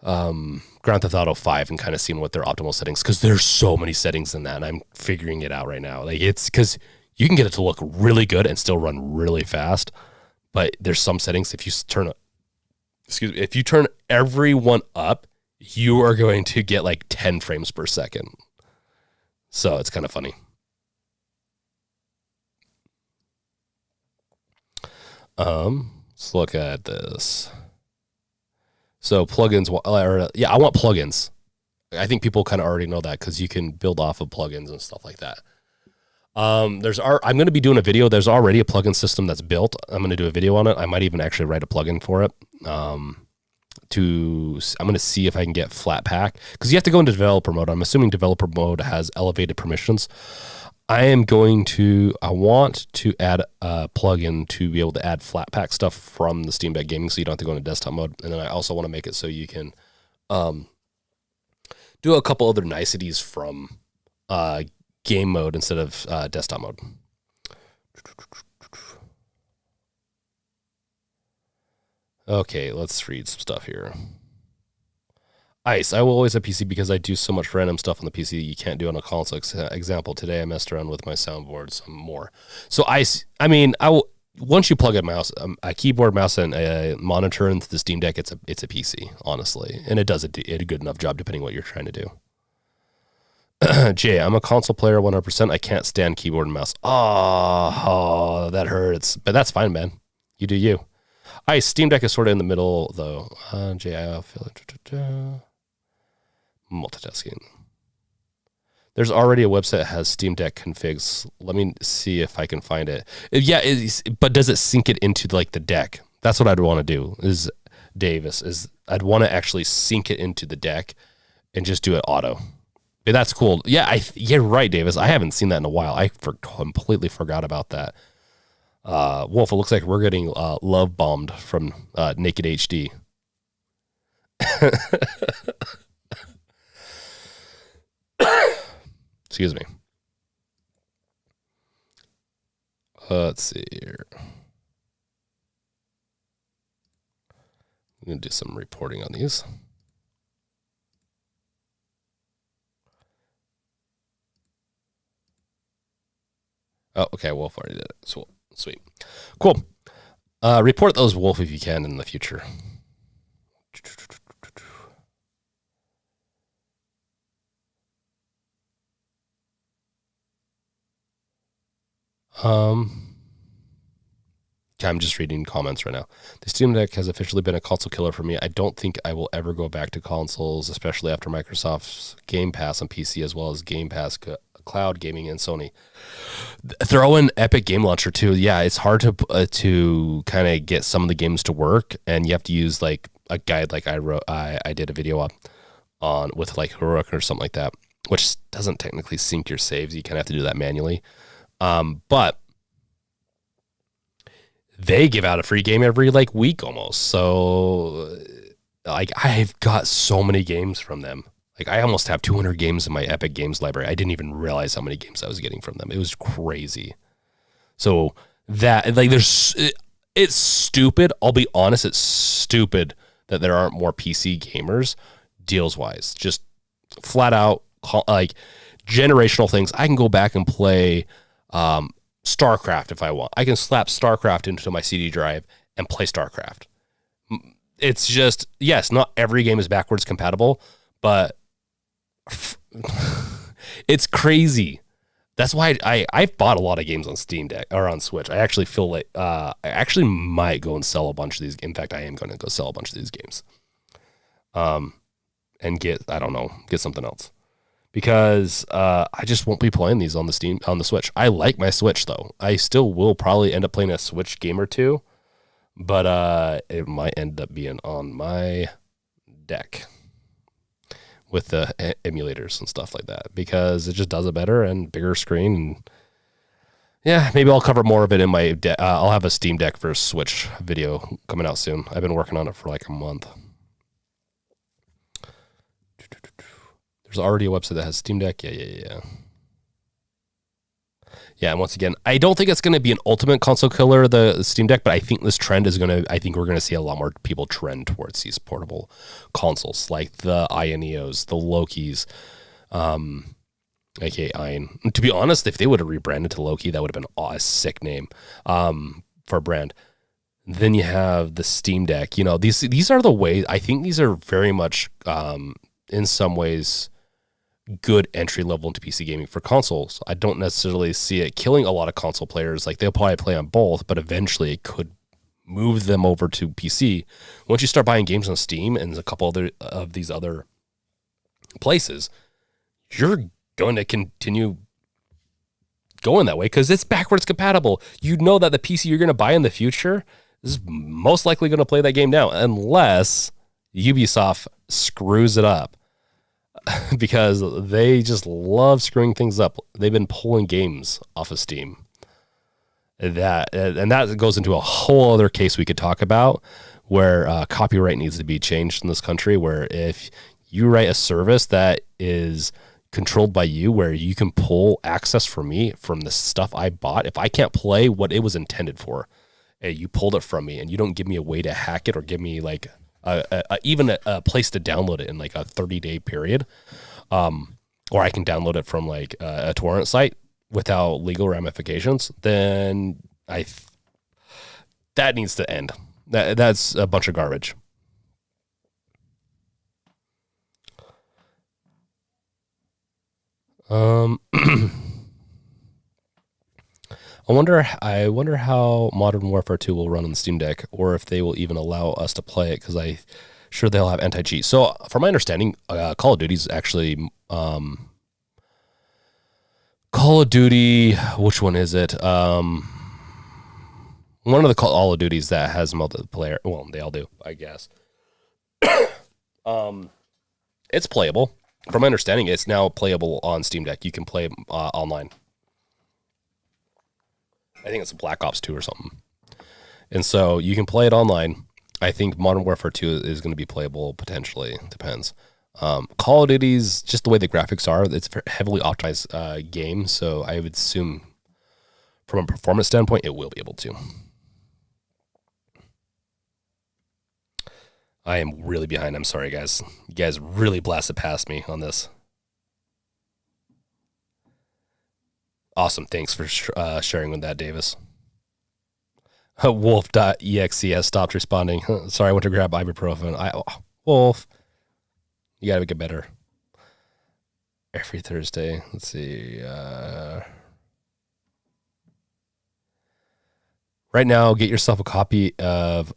Grand Theft Auto 5 and kind of seeing what their optimal settings, because there's so many settings in that, and I'm figuring it out right now. Like, it's because you can get it to look really good and still run really fast, but there's some settings, if you turn everyone up, you are going to get like 10 frames per second. So it's kind of funny. Let's look at this. So plugins, I want plugins. I think people kind of already know that because you can build off of plugins and stuff like that. I'm going to be doing a video. There's already a plugin system that's built. I'm going to do a video on it. I might even actually write a plugin for it. I'm going to see if I can get Flatpak, because you have to go into developer mode. I'm assuming developer mode has elevated permissions. I want to add a plugin to be able to add Flatpak stuff from the Steam Deck Gaming, so you don't have to go into desktop mode. And then I also want to make it so you can do a couple other niceties from game mode instead of desktop mode. Okay, let's read some stuff here. Ice, I will always have PC because I do so much random stuff on the PC you can't do on a console. Example, today I messed around with my soundboard some more. So Ice, I mean, once you plug a keyboard, mouse, and a monitor into the Steam Deck, it's a PC, honestly. And it does a good enough job depending on what you're trying to do. Jay, I'm a console player 100%. I can't stand keyboard and mouse. Oh, that hurts. But that's fine, man. You do you. Steam Deck is sort of in the middle, though. Jay, I feel it. Multitasking. There's already a website that has Steam Deck configs. Let me see if I can find it. Yeah, but does it sync it into like the deck? That's what I'd want to do. I'd want to actually sync it into the deck and just do it auto. But that's cool. Yeah, you're right, Davis. I haven't seen that in a while. I completely forgot about that. Wolf, it looks like we're getting love bombed from Naked HD. Excuse me. Let's see here. I'm going to do some reporting on these. Oh, okay. Wolf already did it. Sweet. Cool. Report those, Wolf, if you can in the future. I'm just reading comments right now. The Steam Deck has officially been a console killer for me. I don't think I will ever go back to consoles, especially after Microsoft's Game Pass on PC, as well as Game Pass Cloud Gaming and Sony. Throw in Epic Game Launcher too. Yeah, it's hard to kind of get some of the games to work, and you have to use like a guide, like I did a video on with like Heroic or something like that, which doesn't technically sync your saves. You kind of have to do that manually. But they give out a free game every like week almost. So like I've got so many games from them. Like I almost have 200 games in my Epic Games library. I didn't even realize how many games I was getting from them. It was crazy. So that like it's stupid. I'll be honest, it's stupid that there aren't more PC gamers deals wise. Just flat out like generational things. I can go back and play StarCraft if I want. I can slap StarCraft into my CD drive and play StarCraft. It's just, yes, not every game is backwards compatible, but it's crazy. That's why I've bought a lot of games on Steam Deck or on Switch. I actually feel like I actually might go and sell a bunch of these. In fact, I am going to go sell a bunch of these games, and get something else. Because I just won't be playing these on the Switch. I like my Switch though. I still will probably end up playing a Switch game or two, but it might end up being on my Deck with the emulators and stuff like that, because it just does it better and bigger screen. And yeah, maybe I'll cover more of it in my I'll have a Steam Deck versus Switch video coming out soon. I've been working on it for like a month. There's already a website that has Steam Deck. Yeah. Yeah, and once again, I don't think it's going to be an ultimate console killer, the Steam Deck, but I think this trend is I think we're going to see a lot more people trend towards these portable consoles, like the Ioneos, the Lokis, aka Ion. To be honest, if they would have rebranded to Loki, that would have been a sick name for a brand. Then you have the Steam Deck. You know, these are the ways, I think these are very much, in some ways, good entry level into PC gaming for consoles. I don't necessarily see it killing a lot of console players. Like, they'll probably play on both, but eventually it could move them over to PC. Once you start buying games on Steam and a couple of these other places, you're going to continue going that way because it's backwards compatible. You know that the PC you're going to buy in the future is most likely going to play that game now, unless Ubisoft screws it up. Because they just love screwing things up. They've been pulling games off of Steam. And that goes into a whole other case we could talk about, where copyright needs to be changed in this country, where if you write a service that is controlled by you, where you can pull access for me from the stuff I bought, if I can't play what it was intended for, you pulled it from me and you don't give me a way to hack it or give me like even a place to download it in like a 30-day period, or I can download it from like a torrent site without legal ramifications, then that needs to end. That's a bunch of garbage. I wonder how Modern Warfare 2 will run on the Steam Deck, or if they will even allow us to play it, because I'm sure they'll have anti-cheat. So, from my understanding, Call of Duty's actually Call of Duty. Which one is it? One of the Call of Duties that has multiplayer. Well, they all do, I guess. It's playable. From my understanding, it's now playable on Steam Deck. You can play online. I think it's a Black Ops 2 or something. And so you can play it online. I think Modern Warfare 2 is going to be playable potentially. Depends. Call of Duty's, just the way the graphics are, it's a heavily optimized game. So I would assume from a performance standpoint, it will be able to. I am really behind. I'm sorry, guys. You guys really blasted past me on this. Awesome. Thanks for sharing with that, Davis. Wolf.exe has stopped responding. Sorry, I went to grab ibuprofen. Wolf, you got to get better. Every Thursday. Let's see. Right now, get yourself a copy of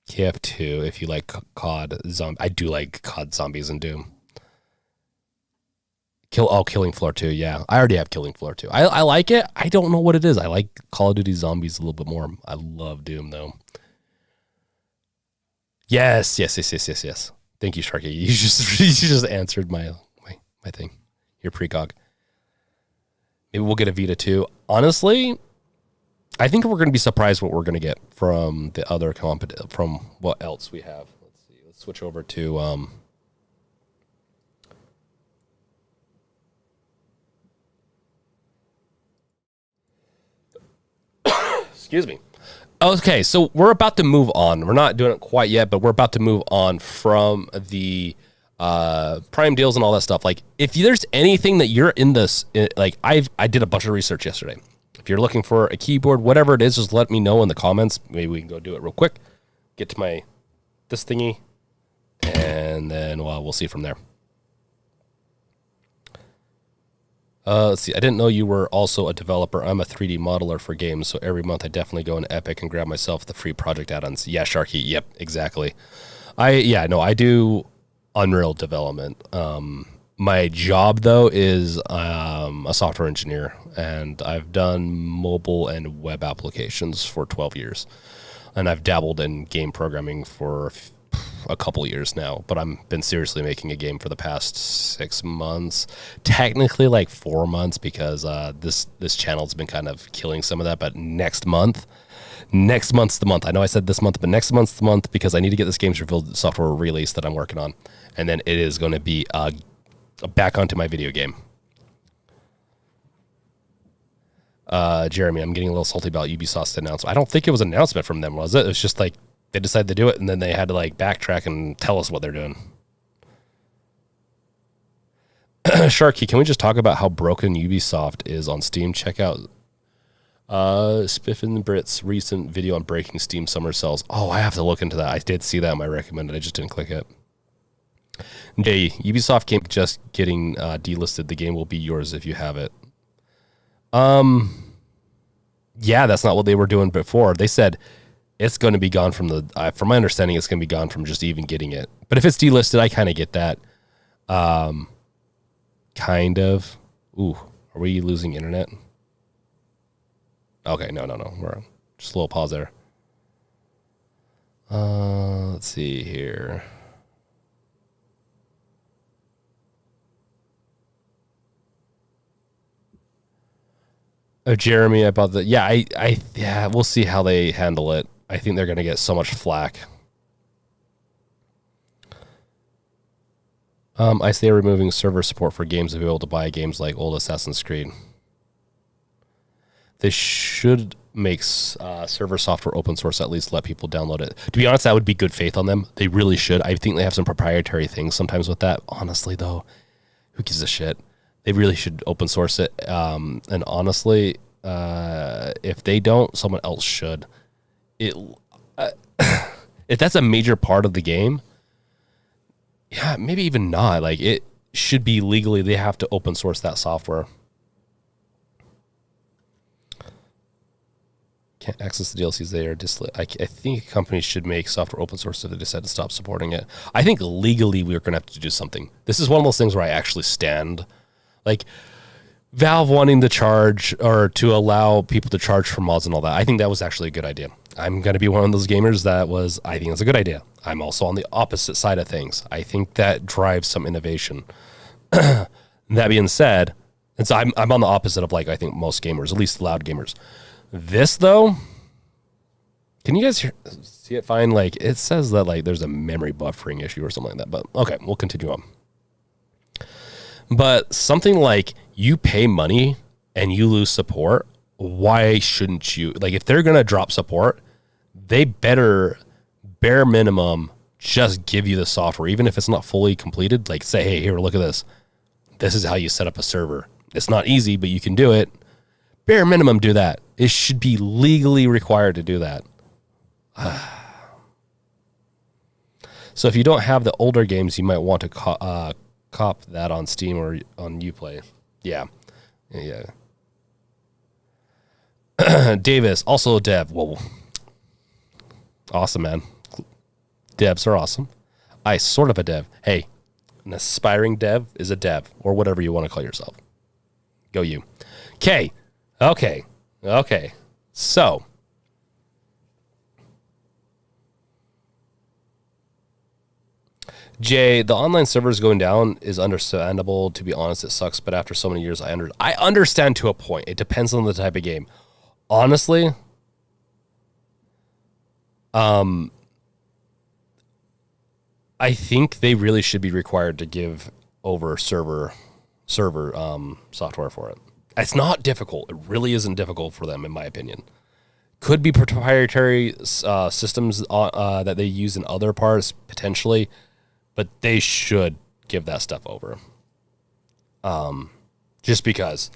KF2 if you like COD Zombie. I do like COD Zombies and Doom. Killing Floor 2, yeah. I already have Killing Floor 2. I like it. I don't know what it is. I like Call of Duty Zombies a little bit more. I love Doom, though. Yes. Thank you, Sharky. You just answered my thing. Your precog. Maybe we'll get a Vita 2. Honestly, I think we're going to be surprised what we're going to get from the other from what else we have. Let's see. Let's switch over to... Excuse me. Okay, so we're about to move on. We're not doing it quite yet, but we're about to move on from the Prime deals and all that stuff. Like, if there's anything that you're in this, like I did a bunch of research yesterday. If you're looking for a keyboard, whatever it is, just let me know in the comments. Maybe we can go do it real quick. Get to this thingy, and then we'll see from there. Let's see. I didn't know you were also a developer. I'm a 3D modeler for games, so every month I definitely go into Epic and grab myself the free project add-ons. Yeah, Sharky. Yep, exactly. I do Unreal development. My job, though, is a software engineer, and I've done mobile and web applications for 12 years. And I've dabbled in game programming for a couple years now, but I've been seriously making a game for the past 6 months, technically like 4 months, because this channel's been kind of killing some of that. But next month's the month. I know I said this month, but next month's the month, because I need to get this games revealed software release that I'm working on, and then it is going to be back onto my video game. Jeremy, I'm getting a little salty about Ubisoft's announcement. I don't think it was an announcement from them, was it? It was just like they decided to do it, and then they had to like backtrack and tell us what they're doing. Sharky, can we just talk about how broken Ubisoft is on Steam? Check out Spiff and Brit's recent video on breaking Steam summer sales. Oh, I have to look into that. I did see that in my recommended. I just didn't click it. Jay, Ubisoft game just getting delisted. The game will be yours if you have it. Yeah, that's not what they were doing before. They said it's going to be gone from the, from my understanding, it's going to be gone from just even getting it. But if it's delisted, I kind of get that. Kind of. Ooh, are we losing internet? Okay, no. We're just a little pause there. Let's see here. Jeremy, about the yeah, we'll see how they handle it. I think they're going to get so much flack. I say removing server support for games available to buy games like old Assassin's Creed. They should make server software open source, at least let people download it. To be honest, that would be good faith on them. They really should. I think they have some proprietary things sometimes with that. Honestly, though, who gives a shit? They really should open source it. And honestly, if they don't, someone else should. If that's a major part of the game, yeah, maybe even not. Like, it should be legally, they have to open source that software. Can't access the DLCs there. I think companies should make software open source if they decide to stop supporting it. I think legally we're going to have to do something. This is one of those things where I actually stand. Like, Valve wanting to charge or to allow people to charge for mods and all that, I think that was actually a good idea. I'm going to be one of those gamers I think it's a good idea. I'm also on the opposite side of things. I think that drives some innovation. That being said, and so I'm on the opposite of, like, I think most gamers, at least loud gamers. This, though, can you guys see it fine? Like, it says that, like, there's a memory buffering issue or something like that, but okay, we'll continue on. But something like you pay money and you lose support, why shouldn't you? Like, if they're going to drop support, they better, bare minimum, just give you the software. Even if it's not fully completed, like, say, hey, here, look at this. This is how you set up a server. It's not easy, but you can do it. Bare minimum, do that. It should be legally required to do that. So if you don't have the older games, you might want to cop that on Steam or on Uplay. Yeah. Davis, also a dev. Whoa. Awesome, man. Devs are awesome. I sort of a dev. Hey, an aspiring dev is a dev, or whatever you want to call yourself. Go you. Okay. So, Jay, the online servers going down is understandable. To be honest, it sucks, but after so many years, I understand to a point. It depends on the type of game. Honestly, I think they really should be required to give over server software for it. It's not difficult. It really isn't difficult for them, in my opinion. Could be proprietary systems that they use in other parts, potentially, but they should give that stuff over. Just because.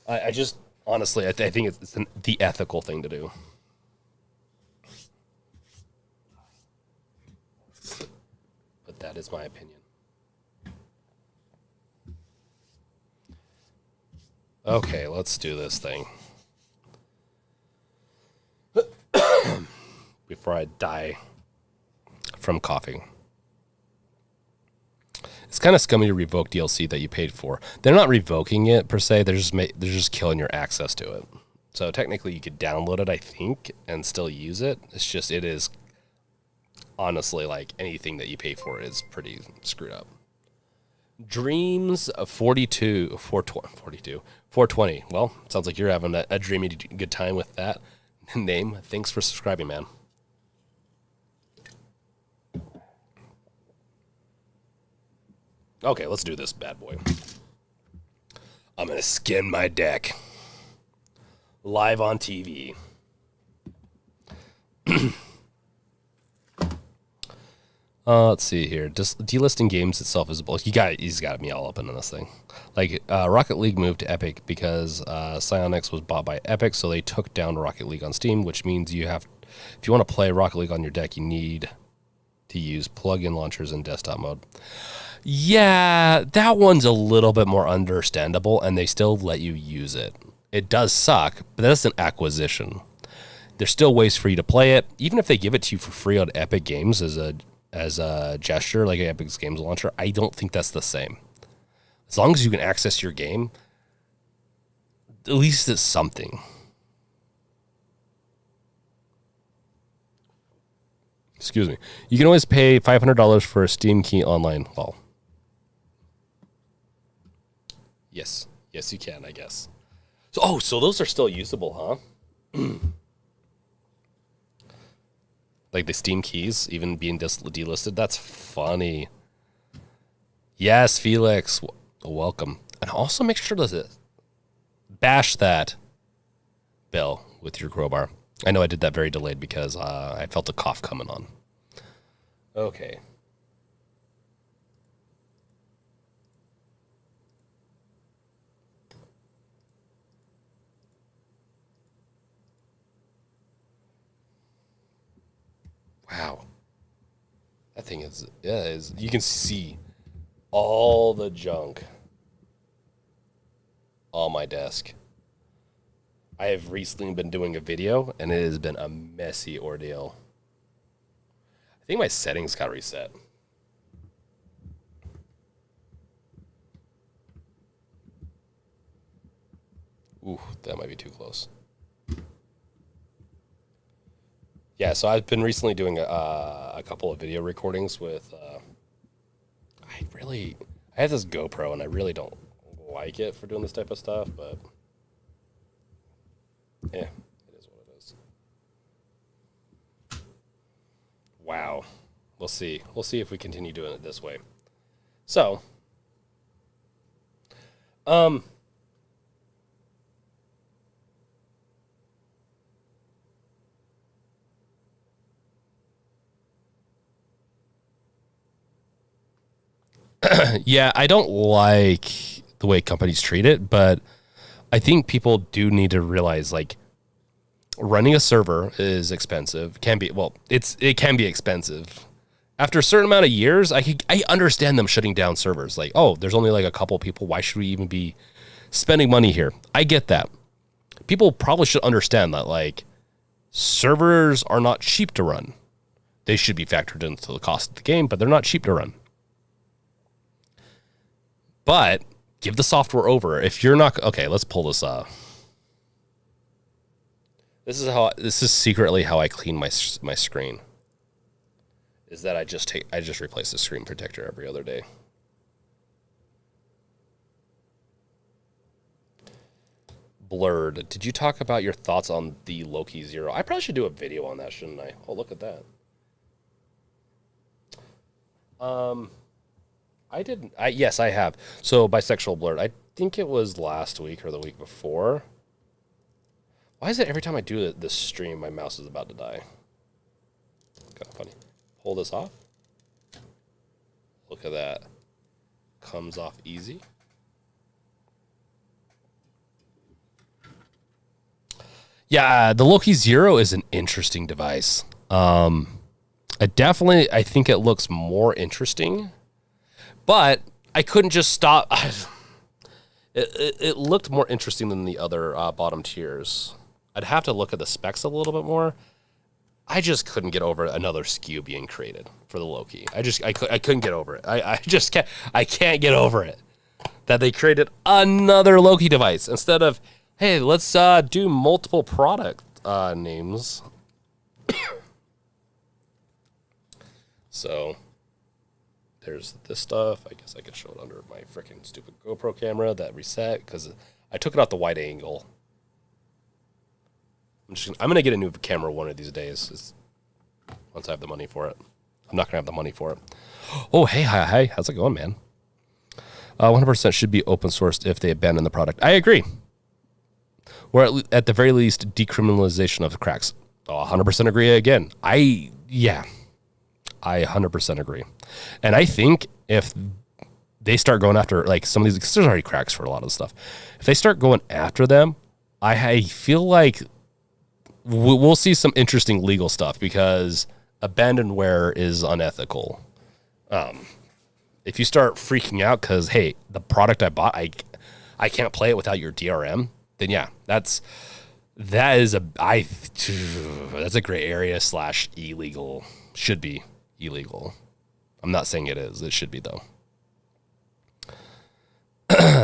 I just, honestly, I think it's the ethical thing to do. But that is my opinion. Okay, let's do this thing. Before I die from coughing. It's kind of scummy to revoke DLC that you paid for. They're not revoking it per se. They're just killing your access to it. So technically you could download it, I think, and still use it. It's just, it is honestly, like anything that you pay for is pretty screwed up. Dreams of 42, 420, 420. Well, sounds like you're having a dreamy good time with that name. Thanks for subscribing, man. Okay, let's do this bad boy. I'm going to skin my deck. Live on TV. Let's see here. Just delisting games itself is he's got me all up into this thing. Like Rocket League moved to Epic because Psyonix was bought by Epic, so they took down Rocket League on Steam, which means if you want to play Rocket League on your deck, you need to use plug-in launchers in desktop mode. Yeah, that one's a little bit more understandable, and they still let you use it. It does suck, but that's an acquisition. There's still ways for you to play it, even if they give it to you for free on Epic Games as a gesture, like Epic Games Launcher. I don't think that's the same. As long as you can access your game, at least it's something. Excuse me. You can always pay $500 for a Steam key online. Well, yes, you can, I guess. So those are still usable, huh? Like the Steam keys, even being delisted. That's funny. Yes, Felix, welcome. And also make sure to bash that bell with your crowbar. I know I did that very delayed because I felt a cough coming on. Okay. Wow. That thing is you can see all the junk on my desk. I have recently been doing a video, and it has been a messy ordeal. I think my settings got reset. Ooh, that might be too close. Yeah, so I've been recently doing a couple of video recordings with. I have this GoPro, and I really don't like it for doing this type of stuff, but yeah, it is what it is. Wow, we'll see. We'll see if we continue doing it this way. So, yeah, I don't like the way companies treat it, but I think people do need to realize, like, running a server is expensive. It can be expensive. After a certain amount of years, I understand them shutting down servers. Like, oh, there's only like a couple people. Why should we even be spending money here? I get that. People probably should understand that, like, servers are not cheap to run. They should be factored into the cost of the game, but they're not cheap to run. But give the software over. If you're not okay, let's pull this up. This is secretly how I clean my screen. Is that I just replace the screen protector every other day. Blurred. Did you talk about your thoughts on the Loki Zero? I probably should do a video on that, shouldn't I? Oh, look at that. I didn't. Yes, I have. So Bisexual Blurred. I think it was last week or the week before. Why is it every time I do this stream, my mouse is about to die? Kind of funny. Pull this off. Look at that. Comes off easy. Yeah, the Loki Zero is an interesting device. I think it looks more interesting, but I couldn't just stop. It looked more interesting than the other bottom tiers. I'd have to look at the specs a little bit more. I just couldn't get over another SKU being created for the Loki. I couldn't get over it. I can't get over it that they created another Loki device instead of, hey, let's do multiple product names. So there's this stuff. I guess I could show it under my freaking stupid GoPro camera that reset because I took it off the wide angle. I'm gonna get a new camera one of these days. Once I have the money for it. I'm not gonna have the money for it. Oh, hey, hi, how's it going, man? 100% should be open sourced if they abandon the product. I agree. Or at the very least, decriminalization of cracks. 100% agree again. I 100% agree. And I think if they start going after, like, some of these, because there's already cracks for a lot of the stuff. If they start going after them, I feel like we'll see some interesting legal stuff because abandonware is unethical. If you start freaking out because, hey, the product I bought, I can't play it without your DRM, then yeah, that's a gray area / illegal. Should be illegal. I'm not saying it is. It should be, though.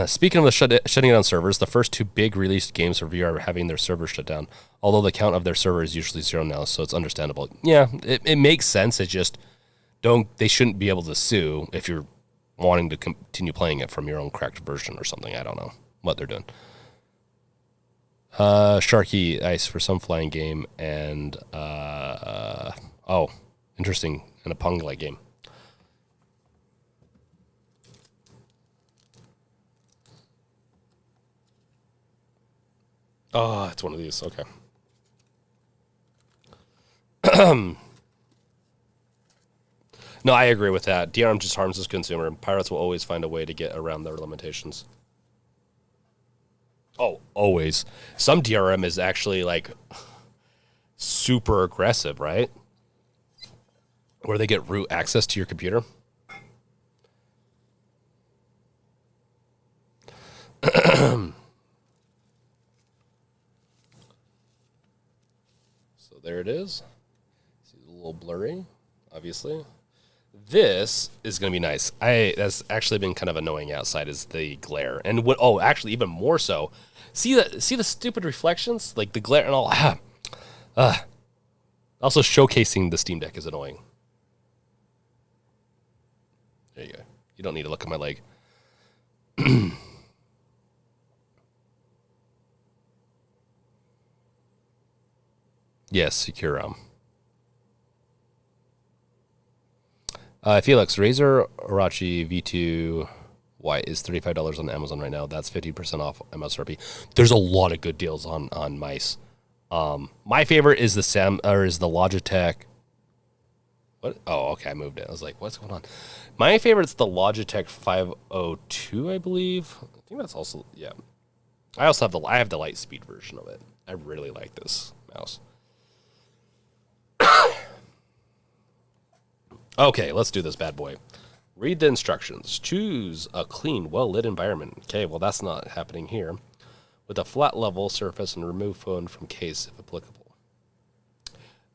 Speaking of the shutting down servers, the first 2 big released games for VR are having their servers shut down, although the count of their server is usually 0 now, so it's understandable. Yeah, it makes sense. It just they shouldn't be able to sue if you're wanting to continue playing it from your own cracked version or something. I don't know what they're doing. Sharky Ice for some flying game and interesting, and a Pong-like game. Oh, it's one of these. Okay. No, I agree with that. DRM just harms the consumer. Pirates will always find a way to get around their limitations. Oh, always. Some DRM is actually, like, super aggressive, right? Where they get root access to your computer. So there it is. It's a little blurry, obviously. This is going to be nice. That's actually been kind of annoying outside is the glare. And actually even more so. See the stupid reflections? Like the glare and all. Also showcasing the Steam Deck is annoying. There you go. You don't need to look at my leg. Yes, secure ROM. Felix, Razer Arachi V2 White is $35 on Amazon right now. That's 50% off MSRP. There's a lot of good deals on mice. My favorite is the Logitech. What? Oh, okay, I moved it. I was like, what's going on? My favorite's the Logitech 502, I believe. I think that's also, yeah. I also have the light speed version of it. I really like this mouse. Okay, let's do this bad boy. Read the instructions. Choose a clean, well-lit environment. Okay, well, that's not happening here. With a flat level surface and remove phone from case if applicable.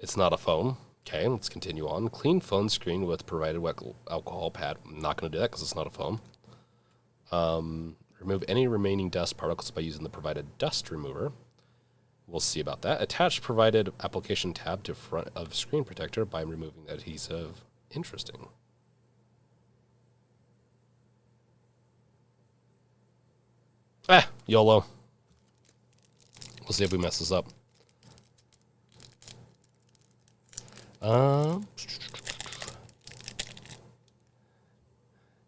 It's not a phone. Okay, let's continue on. Clean phone screen with provided wet alcohol pad. I'm not going to do that because it's not a phone. Remove any remaining dust particles by using the provided dust remover. We'll see about that. Attach provided application tab to front of screen protector by removing the adhesive. Interesting. YOLO. We'll see if we mess this up.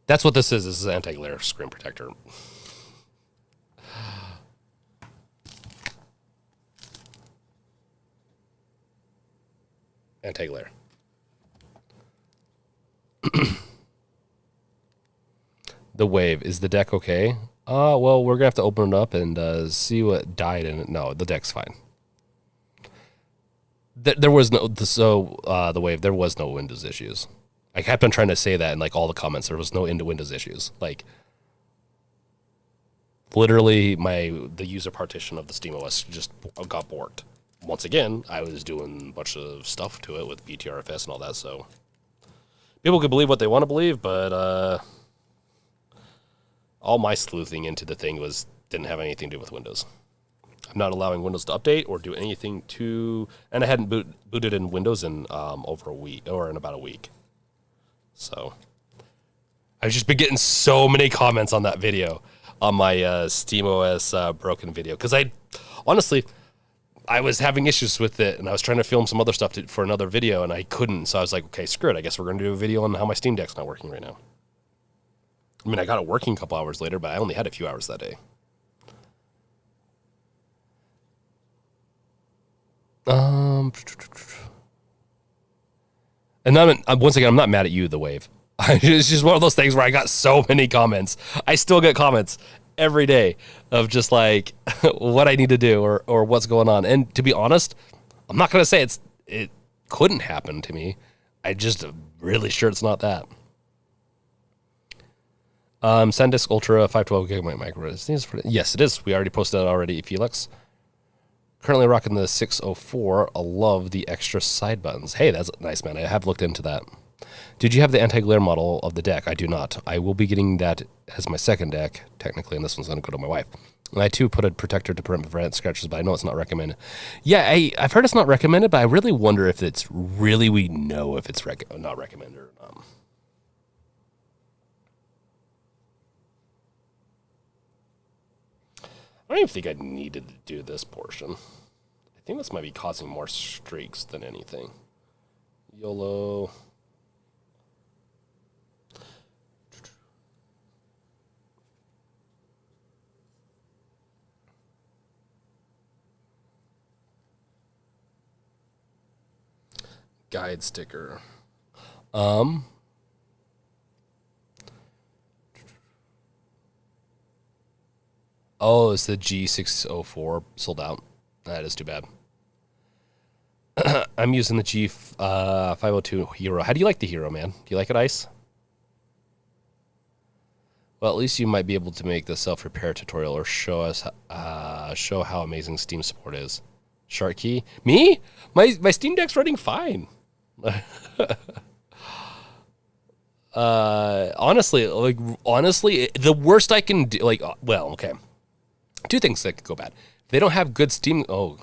That's what this is. This is an anti-glare screen protector. Anti-glare. The Wave. Is the deck okay? Well, we're going to have to open it up and see what died in it. No, the deck's fine. There was no... The Wave, there was no Windows issues. I kept on trying to say that in like all the comments. There was no Windows issues. Like, literally, the user partition of the SteamOS just got borked. Once again, I was doing a bunch of stuff to it with BTRFS and all that, so... People can believe what they want to believe, but all my sleuthing into the thing didn't have anything to do with Windows. I'm not allowing Windows to update or do anything and I hadn't booted in Windows in over a week, or in about a week. So I've just been getting so many comments on that video, on my SteamOS broken video, because honestly, I was having issues with it, and I was trying to film some other stuff for another video, and I couldn't. So I was like, okay, screw it. I guess we're going to do a video on how my Steam Deck's not working right now. I mean, I got it working a couple hours later, but I only had a few hours that day. And then, once again, I'm not mad at you, The Wave. It's just one of those things where I got so many comments. I still get comments every day of just like what I need to do or what's going on. And to be honest, I'm not going to say it couldn't happen to me. I just really sure it's not that. SanDisk Ultra 512 gigabyte micro. Yes, it is. We already posted that already, Felix. Currently rocking the 604. I love the extra side buttons. Hey, that's nice, man. I have looked into that. Did you have the anti-glare model of the deck? I do not. I will be getting that as my second deck, technically, and this one's going to go to my wife. And I, too, put a protector to prevent scratches, but I know it's not recommended. Yeah, I've heard it's not recommended, but I really wonder if it's really, we know if it's not recommended or not. I don't even think I needed to do this portion. I think this might be causing more streaks than anything. YOLO. Guide sticker. Oh, it's the G604 sold out. That is too bad. I'm using the G502 Hero. How do you like the Hero, man? Do you like it, Ice? Well, at least you might be able to make the self-repair tutorial or show us show how amazing Steam support is. Shark key? Me? My Steam Deck's running fine. Honestly, the worst I can do, okay. Two things that could go bad. If they don't have good Steam. Oh,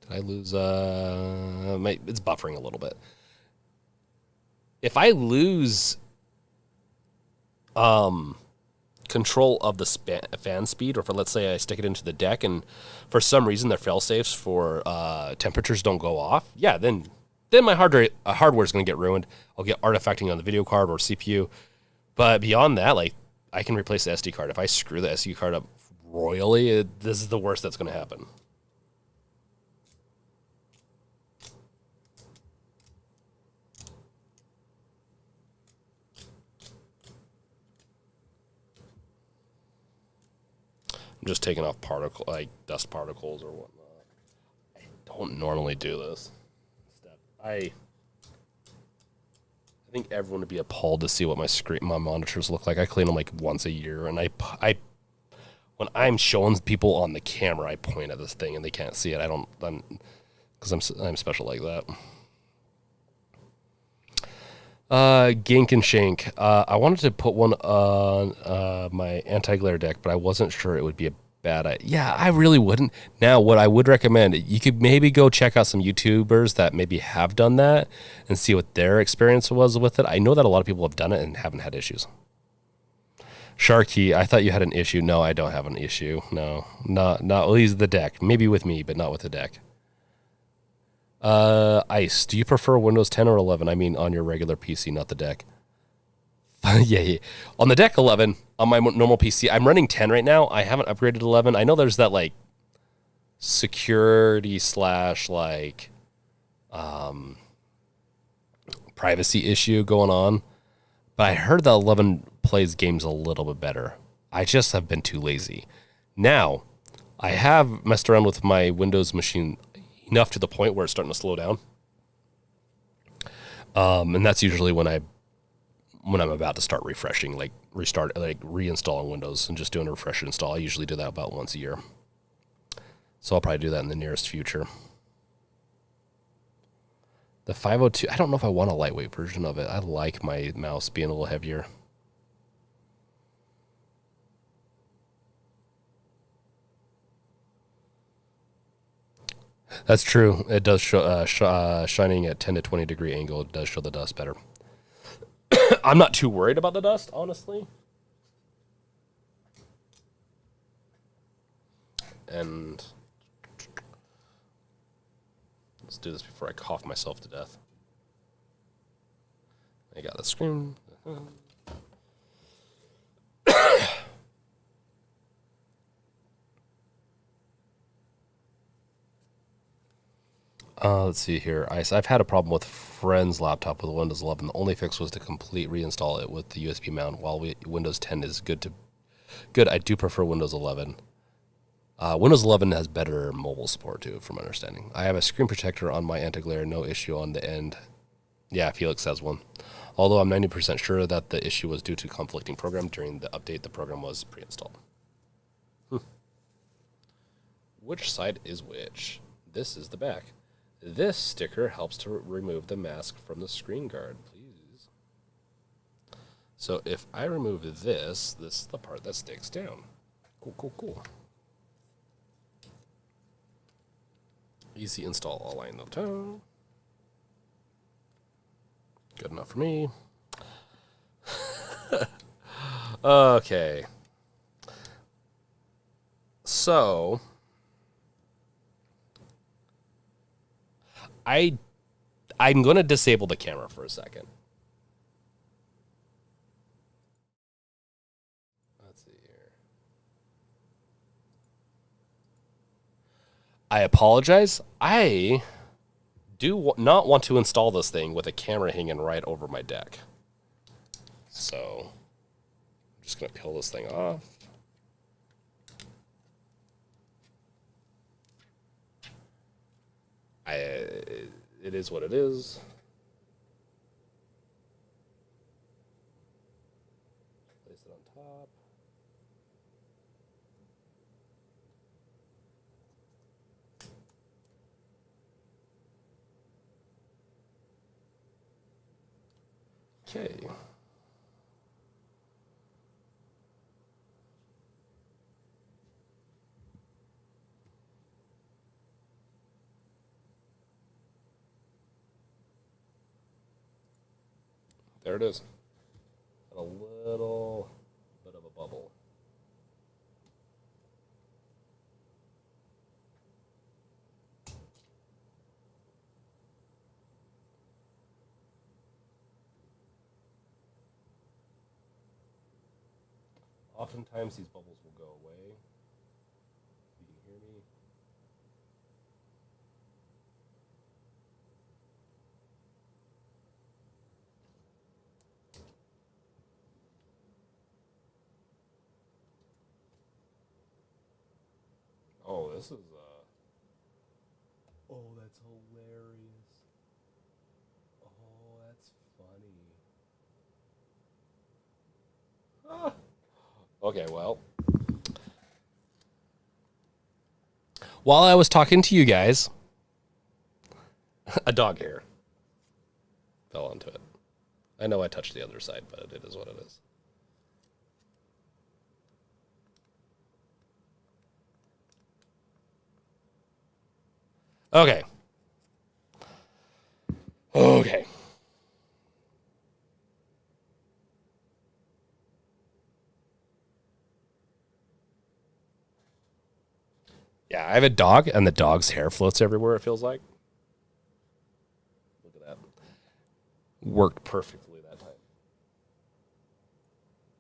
did I lose? It's buffering a little bit. If I lose control of the fan speed, or if let's say I stick it into the deck and for some reason their fail safes for temperatures don't go off, yeah, then my hardware is going to get ruined. I'll get artifacting on the video card or CPU. But beyond that, like, I can replace the SD card. If I screw the SD card up royally, this is the worst that's going to happen. I'm just taking off dust particles or whatnot. I don't normally do this step. I think everyone would be appalled to see what my monitors look like. I clean them like once a year, and I when I'm showing people on the camera, I point at this thing and they can't see it. Because I'm special like that. Gink and Shank. I wanted to put one on my anti-glare deck, but I wasn't sure it would be a bad idea. Yeah, I really wouldn't. Now, what I would recommend, you could maybe go check out some YouTubers that maybe have done that and see what their experience was with it. I know that a lot of people have done it and haven't had issues. Sharky, I thought you had an issue. No, I don't have an issue. No, not at least the deck. Maybe with me, but not with the deck. Ice, do you prefer Windows 10 or 11? I mean, on your regular PC, not the deck. Yeah. On the deck 11, on my normal PC, I'm running 10 right now. I haven't upgraded 11. I know there's that like security / privacy issue going on, but I heard that 11 plays games a little bit better. I just have been too lazy. Now, I have messed around with my Windows machine enough to the point where it's starting to slow down. And that's usually when I'm about to start refreshing, reinstalling Windows and just doing a refresh install. I usually do that about once a year. So I'll probably do that in the nearest future. The 502, I don't know if I want a lightweight version of it. I like my mouse being a little heavier. That's true. It does show shining at 10 to 20 degree angle. It does show the dust better. I'm not too worried about the dust, honestly. And let's do this before I cough myself to death. I got the screen. Let's see here. I've had a problem with friend's laptop with Windows 11. The only fix was to complete reinstall it with the USB mount. While Windows 10 is good, I do prefer Windows 11. Windows 11 has better mobile support too, from my understanding. I have a screen protector on my anti-glare, no issue on the end. Yeah, Felix has one. Although I'm 90% sure that the issue was due to conflicting program. During the update, the program was pre-installed. Which side is which? This is the back. This sticker helps to remove the mask from the screen guard, please. So if I remove this is the part that sticks down. Cool. Easy install, align the tone. Good enough for me. Okay. So I'm going to disable the camera for a second. Let's see here. I apologize. I do not want to install this thing with a camera hanging right over my deck. So I'm just going to peel this thing off. It is what it is. Place it on top. Okay. There it is. A little bit of a bubble. Oftentimes these bubbles will go away. You can hear me. Oh, this is oh, that's hilarious. Oh, that's funny. Okay, well. While I was talking to you guys, a dog hair fell onto it. I know I touched the other side, but it is what it is. Okay. Yeah, I have a dog, and the dog's hair floats everywhere, it feels like. Look at that. Worked perfectly that time.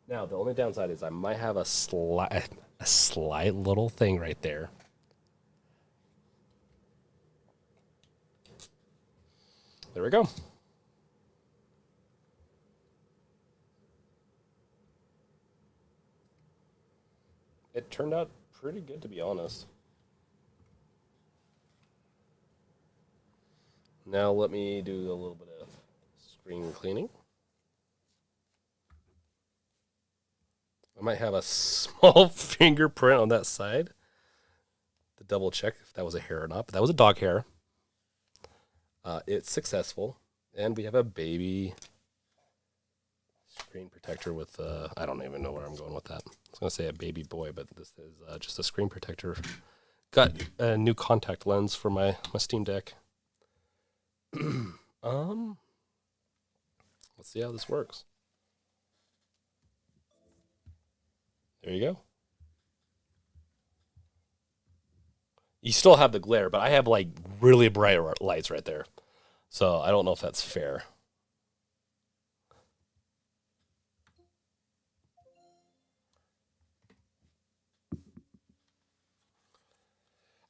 Now, the only downside is I might have a slight little thing right there. There we go. It turned out pretty good, to be honest. Now let me do a little bit of screen cleaning. I might have a small fingerprint on that side to double check if that was a hair or not, but that was a dog hair. It's successful, and we have a baby screen protector with, I don't even know where I'm going with that. I was going to say a baby boy, but this is just a screen protector. Got a new contact lens for my Steam Deck. Let's Let's see how this works. There you go. You still have the glare, but I have like really bright lights right there. So I don't know if that's fair.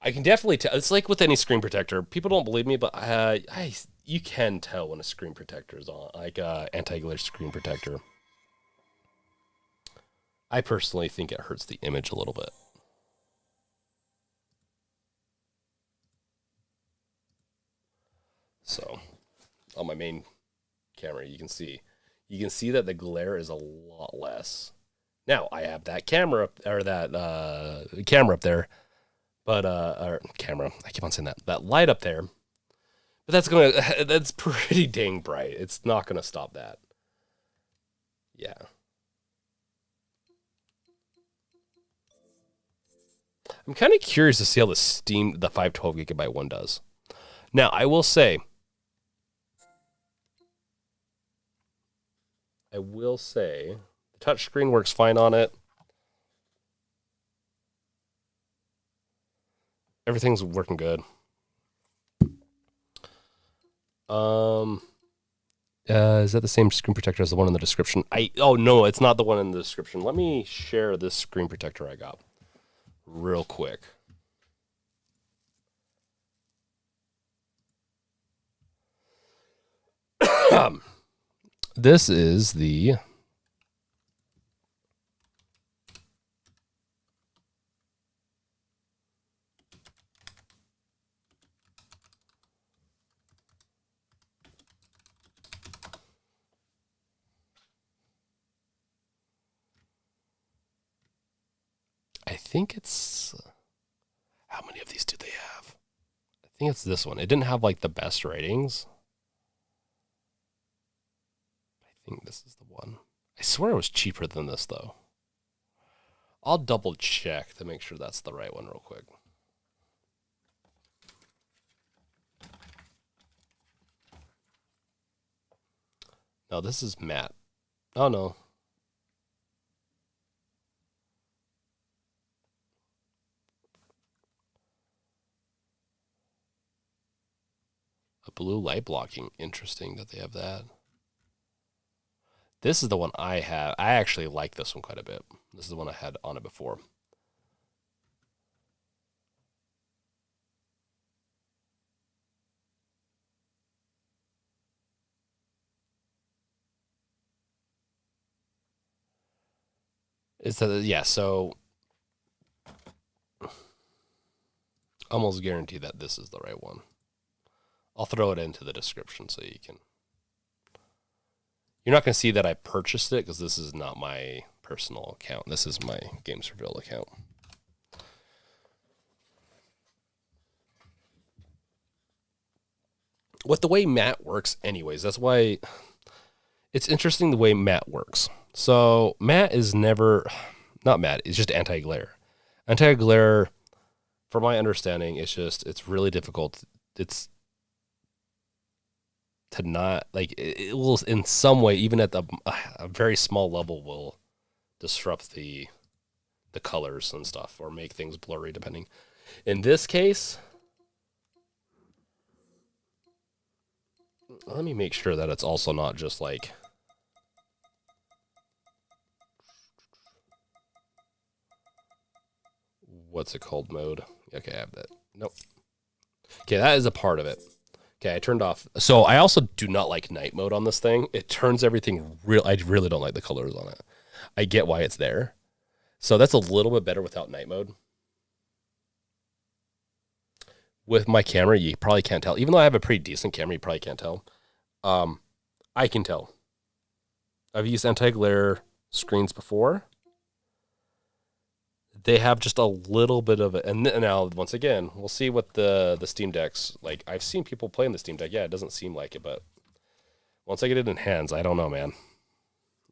I can definitely tell. It's like with any screen protector. People don't believe me, but you can tell when a screen protector is on, like anti-glare screen protector. I personally think it hurts the image a little bit. So, on my main camera, you can see that the glare is a lot less. Now I have that camera or that camera up there, but or camera. I keep on saying that light up there, but that's pretty dang bright. It's not gonna stop that. Yeah. I'm kind of curious to see how the 512 gigabyte one does. Now, I will say, the touchscreen works fine on it. Everything's working good. Is that the same screen protector as the one in the description? Oh no, it's not the one in the description. Let me share this screen protector I got real quick. This is the I think it's how many of these do they have? I think it's this one. It didn't have like the best ratings. I think this is the one. I swear it was cheaper than this though. I'll double check to make sure that's the right one real quick. No, this is matte. Oh no. A blue light blocking. Interesting that they have that. This is the one I have. I actually like this one quite a bit. This is the one I had on it before. Yeah, so almost guarantee that this is the right one. I'll throw it into the description so you can. You're not going to see that I purchased it because this is not my personal account. This is my Games Reveal account. With the way matte works anyways, that's why it's interesting the way matte works. So matte is never, not matte, it's just anti-glare. Anti-glare, from my understanding, it's really difficult. It's to not, like, it will in some way, even at a very small level, will disrupt the colors and stuff or make things blurry depending. In this case, let me make sure that it's also not just like what's it called mode. Okay, I have that. Nope. Okay, that is a part of it. Okay, I turned off. So I also do not like night mode on this thing. It turns everything real. I really don't like the colors on it. I get why it's there. So that's a little bit better without night mode. With my camera, you probably can't tell. Even though I have a pretty decent camera, you probably can't tell. I can tell. I've used anti-glare screens before. They have just a little bit of it. And now, once again, we'll see what the Steam Deck's like. I've seen people playing the Steam Deck. Yeah, it doesn't seem like it, but once I get it in hands, I don't know, man.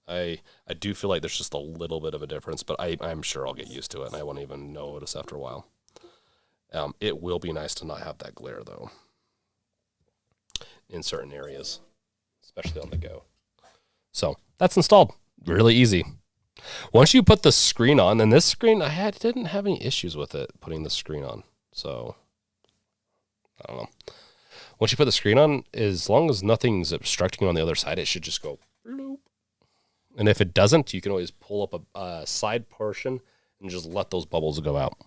I do feel like there's just a little bit of a difference, but I'm sure I'll get used to it, and I won't even notice after a while. It will be nice to not have that glare, though, in certain areas, especially on the go. So that's installed. Really easy. Once you put the screen on, and this screen, didn't have any issues with it, putting the screen on. So, I don't know. Once you put the screen on, as long as nothing's obstructing on the other side, it should just go bloop. And if it doesn't, you can always pull up a side portion and just let those bubbles go out.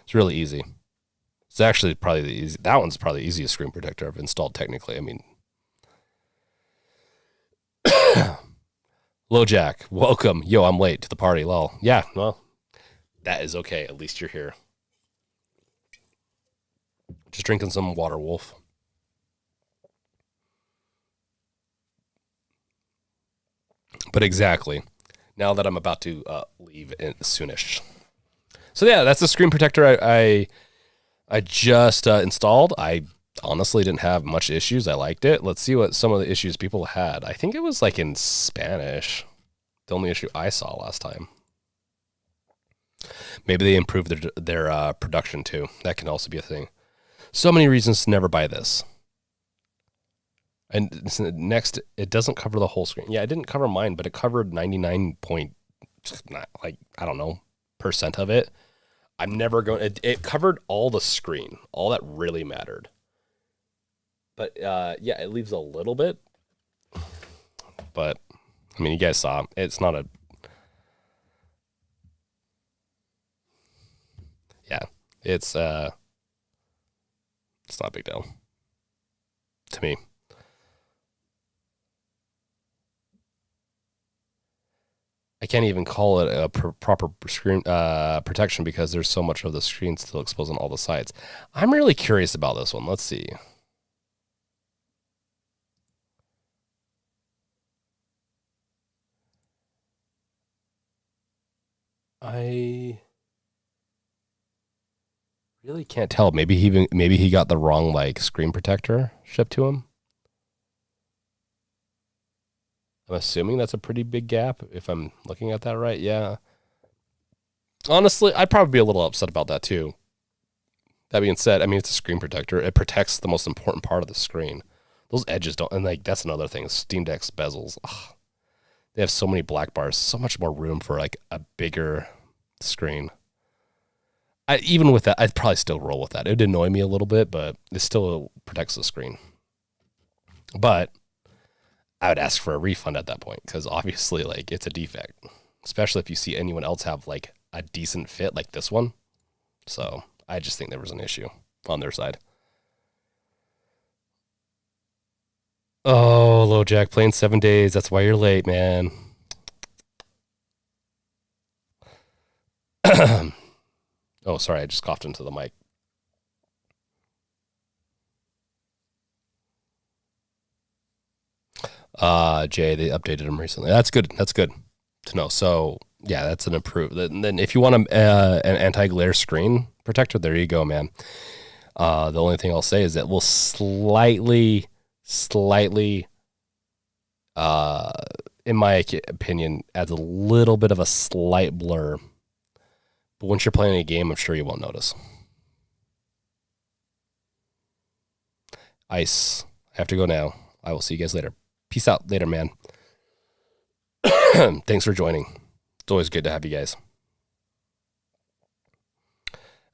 It's really easy. It's actually probably that one's probably the easiest screen protector I've installed technically. I mean, LoJack, welcome. Yo, I'm late to the party. Lol. Yeah, well, that is okay. At least you're here. Just drinking some water, Wolf. But exactly. Now that I'm about to leave soonish. So yeah, that's the screen protector I just installed. I honestly didn't have much issues. I liked it. Let's see what some of the issues people had. I think it was like in Spanish. The only issue I saw last time. Maybe they improved their production too. That can also be a thing. So many reasons to never buy this. And next, it doesn't cover the whole screen. Yeah, it didn't cover mine, but it covered 99 point, like, I don't know, % of it. I'm never going, it covered all the screen, all that really mattered. But yeah, it leaves a little bit. But, I mean, you guys saw, it's not a, yeah, it's not a big deal to me. I can't even call it a proper screen protection because there's so much of the screen still exposed on all the sides. I'm really curious about this one. Let's see. I really can't tell. Maybe he got the wrong like screen protector shipped to him. I'm assuming that's a pretty big gap if I'm looking at that right. Yeah. Honestly, I'd probably be a little upset about that too. That being said, I mean, it's a screen protector. It protects the most important part of the screen. Those edges don't, and like that's another thing. Steam Deck's bezels. Ugh, they have so many black bars, so much more room for like a bigger screen. Even with that, I'd probably still roll with that. It'd annoy me a little bit, but it still protects the screen. But I would ask for a refund at that point because obviously, like, it's a defect, especially if you see anyone else have like a decent fit like this one. So I just think there was an issue on their side. Oh, LoJack playing 7 days. That's why you're late, man. Oh, sorry. I just coughed into the mic. Jay, they updated them recently. That's good. That's good to know. So yeah, that's an improvement. And then if you want an anti-glare screen protector, there you go, man. The only thing I'll say is that will slightly, in my opinion, adds a little bit of a slight blur. But once you're playing a game, I'm sure you won't notice. Ice. I have to go now. I will see you guys later. Peace out later, man. Thanks for joining. It's always good to have you guys.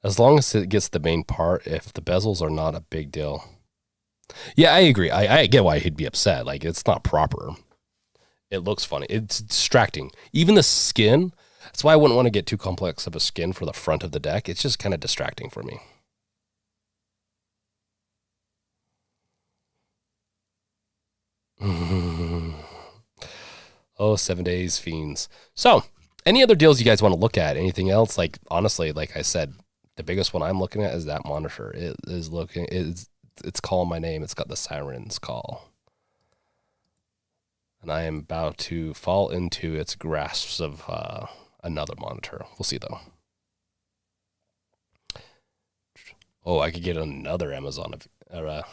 As long as it gets the main part, if the bezels are not a big deal. Yeah, I agree. I get why he'd be upset. Like, it's not proper. It looks funny. It's distracting. Even the skin. That's why I wouldn't want to get too complex of a skin for the front of the deck. It's just kind of distracting for me. Oh, 7 days, fiends. So, any other deals you guys want to look at? Anything else? Like, honestly, like I said, the biggest one I'm looking at is that monitor. It's calling my name. It's got the siren's call. And I am about to fall into its grasps of another monitor. We'll see, though. Oh, I could get another Amazon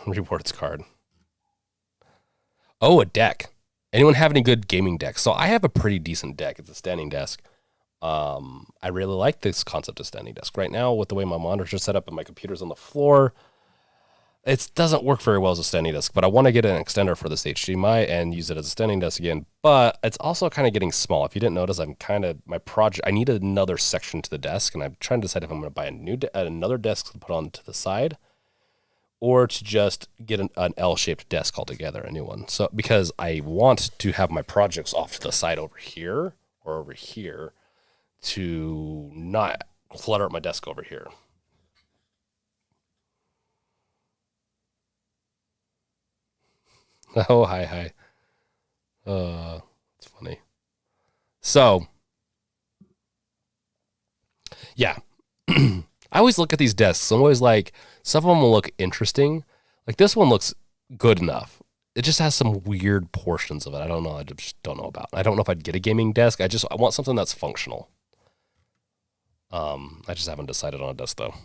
rewards card. Oh, a deck. Anyone have any good gaming decks? So I have a pretty decent deck. It's a standing desk. I really like this concept of standing desk. Right now, with the way my monitors are set up and my computer's on the floor, It doesn't work very well as a standing desk, but I want to get an extender for this HDMI and use it as a standing desk again. But it's also kind of getting small. If you didn't notice, my project. I need another section to the desk, and I'm trying to decide if I'm going to buy another desk to put on to the side, or to just get an L-shaped desk altogether, a new one. So because I want to have my projects off to the side over here or over here to not clutter up my desk over here. Oh, hi. It's funny. So, yeah. I always look at these desks. I'm always like, some of them will look interesting. Like this one looks good enough. It just has some weird portions of it. I don't know. I just don't know about. I don't know if I'd get a gaming desk. I want something that's functional. I just haven't decided on a desk though.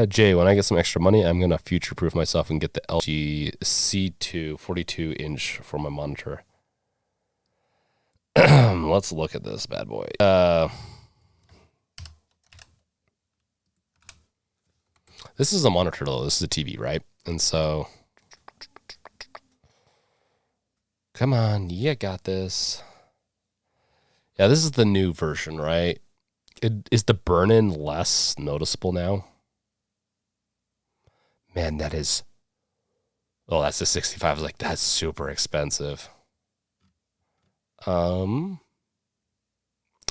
Jay, when I get some extra money, I'm gonna future-proof myself and get the LG C2 42-inch for my monitor. Let's look at this bad boy. This is a monitor though. This is a TV, right? And so, come on, you got this. Yeah, this is the new version, right? Is the burn-in less noticeable now? Man, that is. Oh, that's the 65. I was like, that's super expensive. I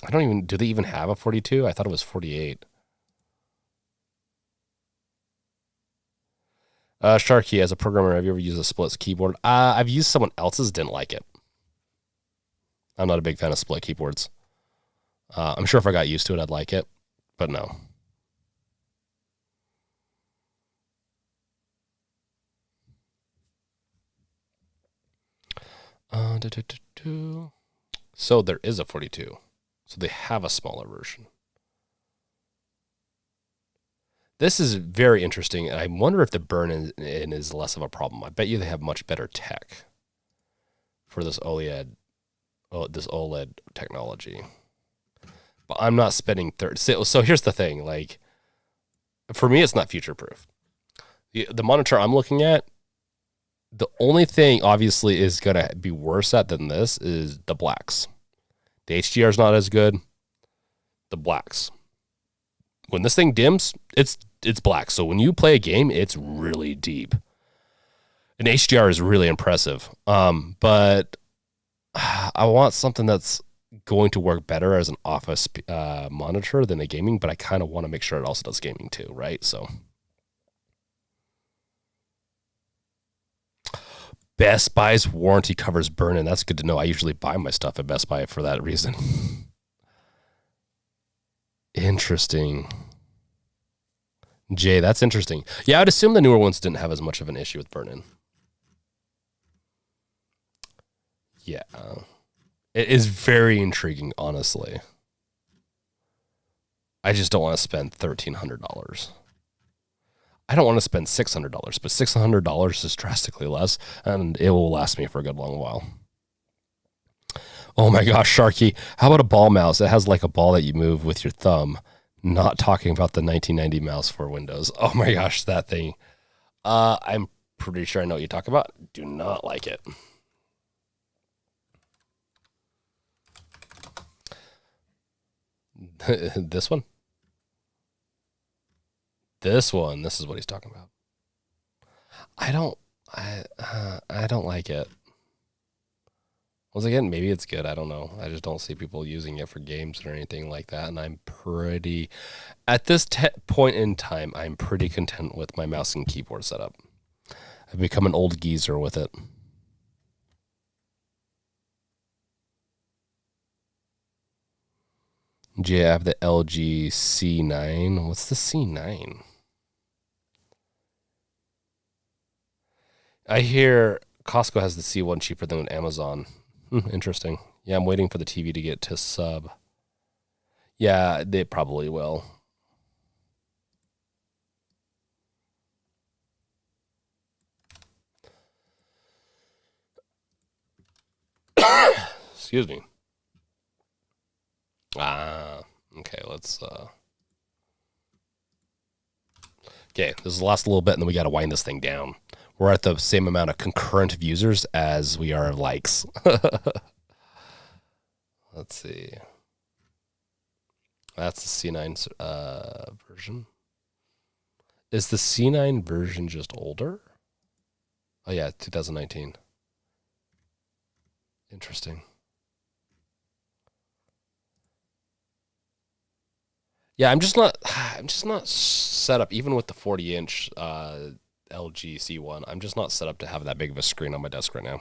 don't even. Do they even have a 42? I thought it was 48. Sharky, as a programmer, have you ever used a split keyboard? I've used someone else's, didn't like it. I'm not a big fan of split keyboards. I'm sure if I got used to it, I'd like it, but no. So there is a 42. So they have a smaller version. This is very interesting, and I wonder if the burn-in is less of a problem. I bet you they have much better tech for this OLED technology. But I'm not spending 30. So here's the thing, like, for me, it's not future-proof. The monitor I'm looking at, the only thing obviously is going to be worse at than this is the blacks. The HDR is not as good. The blacks. When this thing dims, it's black. So when you play a game, it's really deep. And HDR is really impressive. But I want something that's going to work better as an office monitor than a gaming, but I kind of want to make sure it also does gaming too, right? So Best Buy's warranty covers burn-in. That's good to know. I usually buy my stuff at Best Buy for that reason. Interesting. Jay, that's interesting. Yeah, I'd assume the newer ones didn't have as much of an issue with burn-in. Yeah. It is very intriguing, honestly. I just don't want to spend $1,300. I don't want to spend $600, but $600 is drastically less, and it will last me for a good long while. Oh my gosh, Sharky. How about a ball mouse? It has like a ball that you move with your thumb. Not talking about the 1990 mouse for Windows. Oh my gosh, that thing. I'm pretty sure I know what you talk about. Do not like it. This one? This one. This is what he's talking about. I don't like it. Once again, maybe it's good. I don't know. I just don't see people using it for games or anything like that. And I'm pretty, at this point in time, I'm pretty content with my mouse and keyboard setup. I've become an old geezer with it. I have the LG C9. What's the C9? I hear Costco has the C1 cheaper than Amazon. Interesting. Yeah, I'm waiting for the TV to get to sub. Yeah, they probably will. Excuse me. Okay, let's Okay, this is the last little bit, and then we got to wind this thing down. We're at the same amount of concurrent users as we are likes. Let's see. That's the C9 version. Is the C9 version just older? Oh, yeah, 2019. Interesting. Yeah, I'm just not set up, even with the 40-inch LG C1. I'm just not set up to have that big of a screen on my desk right now.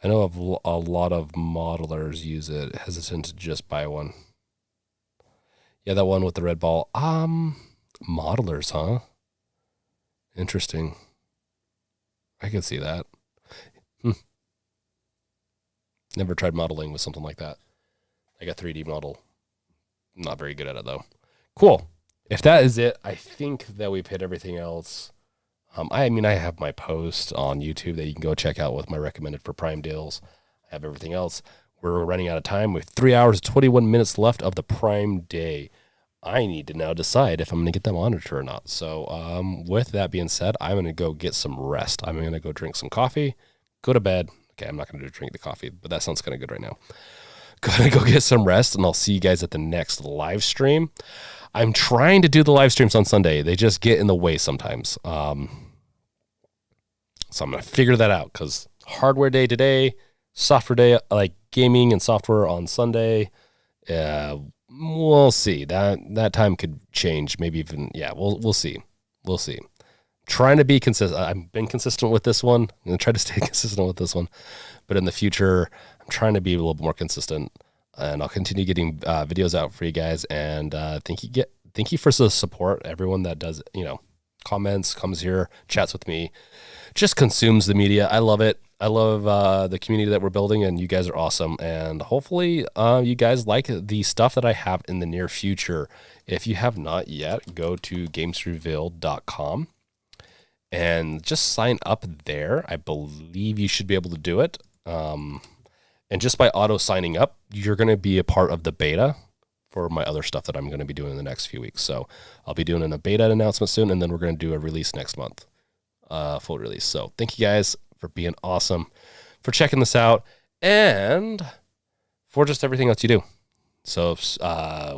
I know of a lot of modelers use it, hesitant to just buy one. Yeah, that one with the red ball. Modelers, huh? Interesting. I can see that. Never tried modeling with something like that. Like a 3D model. Not very good at it, though. Cool. If that is it, I think that we've hit everything else. I mean, I have my post on YouTube that you can go check out with my recommended for Prime deals. I have everything else. We're running out of time with 3 hours, 21 minutes left of the Prime day. I need to now decide if I'm going to get that monitor or not. So with that being said, I'm going to go get some rest. I'm going to go drink some coffee, go to bed. Okay, I'm not going to drink the coffee, but that sounds kind of good right now. Gonna go get some rest, and I'll see you guys at the next live stream. I'm trying to do the live streams on Sunday. They just get in the way sometimes. So I'm going to figure that out, because hardware day today, software day, like gaming and software on Sunday. We'll see. That time could change. Maybe even, we'll see. We'll see. Trying to be consistent. I've been consistent with this one. I'm going to try to stay consistent with this one. But in the future, I'm trying to be a little bit more consistent. And I'll continue getting videos out for you guys. And thank you for the support. Everyone that does, comments, comes here, chats with me, just consumes the media. I love it. I love the community that we're building, and you guys are awesome. And hopefully you guys like the stuff that I have in the near future. If you have not yet, go to gamesrevealed.com. and just sign up there. I believe you should be able to do it. And just by auto signing up, you're going to be a part of the beta for my other stuff that I'm going to be doing in the next few weeks. So I'll be doing a beta announcement soon, and then we're going to do a release next month, full release. So thank you guys for being awesome, for checking this out, and for just everything else you do. So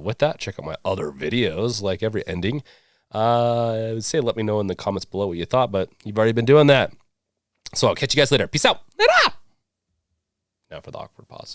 with that, check out my other videos, like every ending. I would say let me know in the comments below what you thought, but you've already been doing that. So I'll catch you guys later. Peace out. Now for the awkward pause.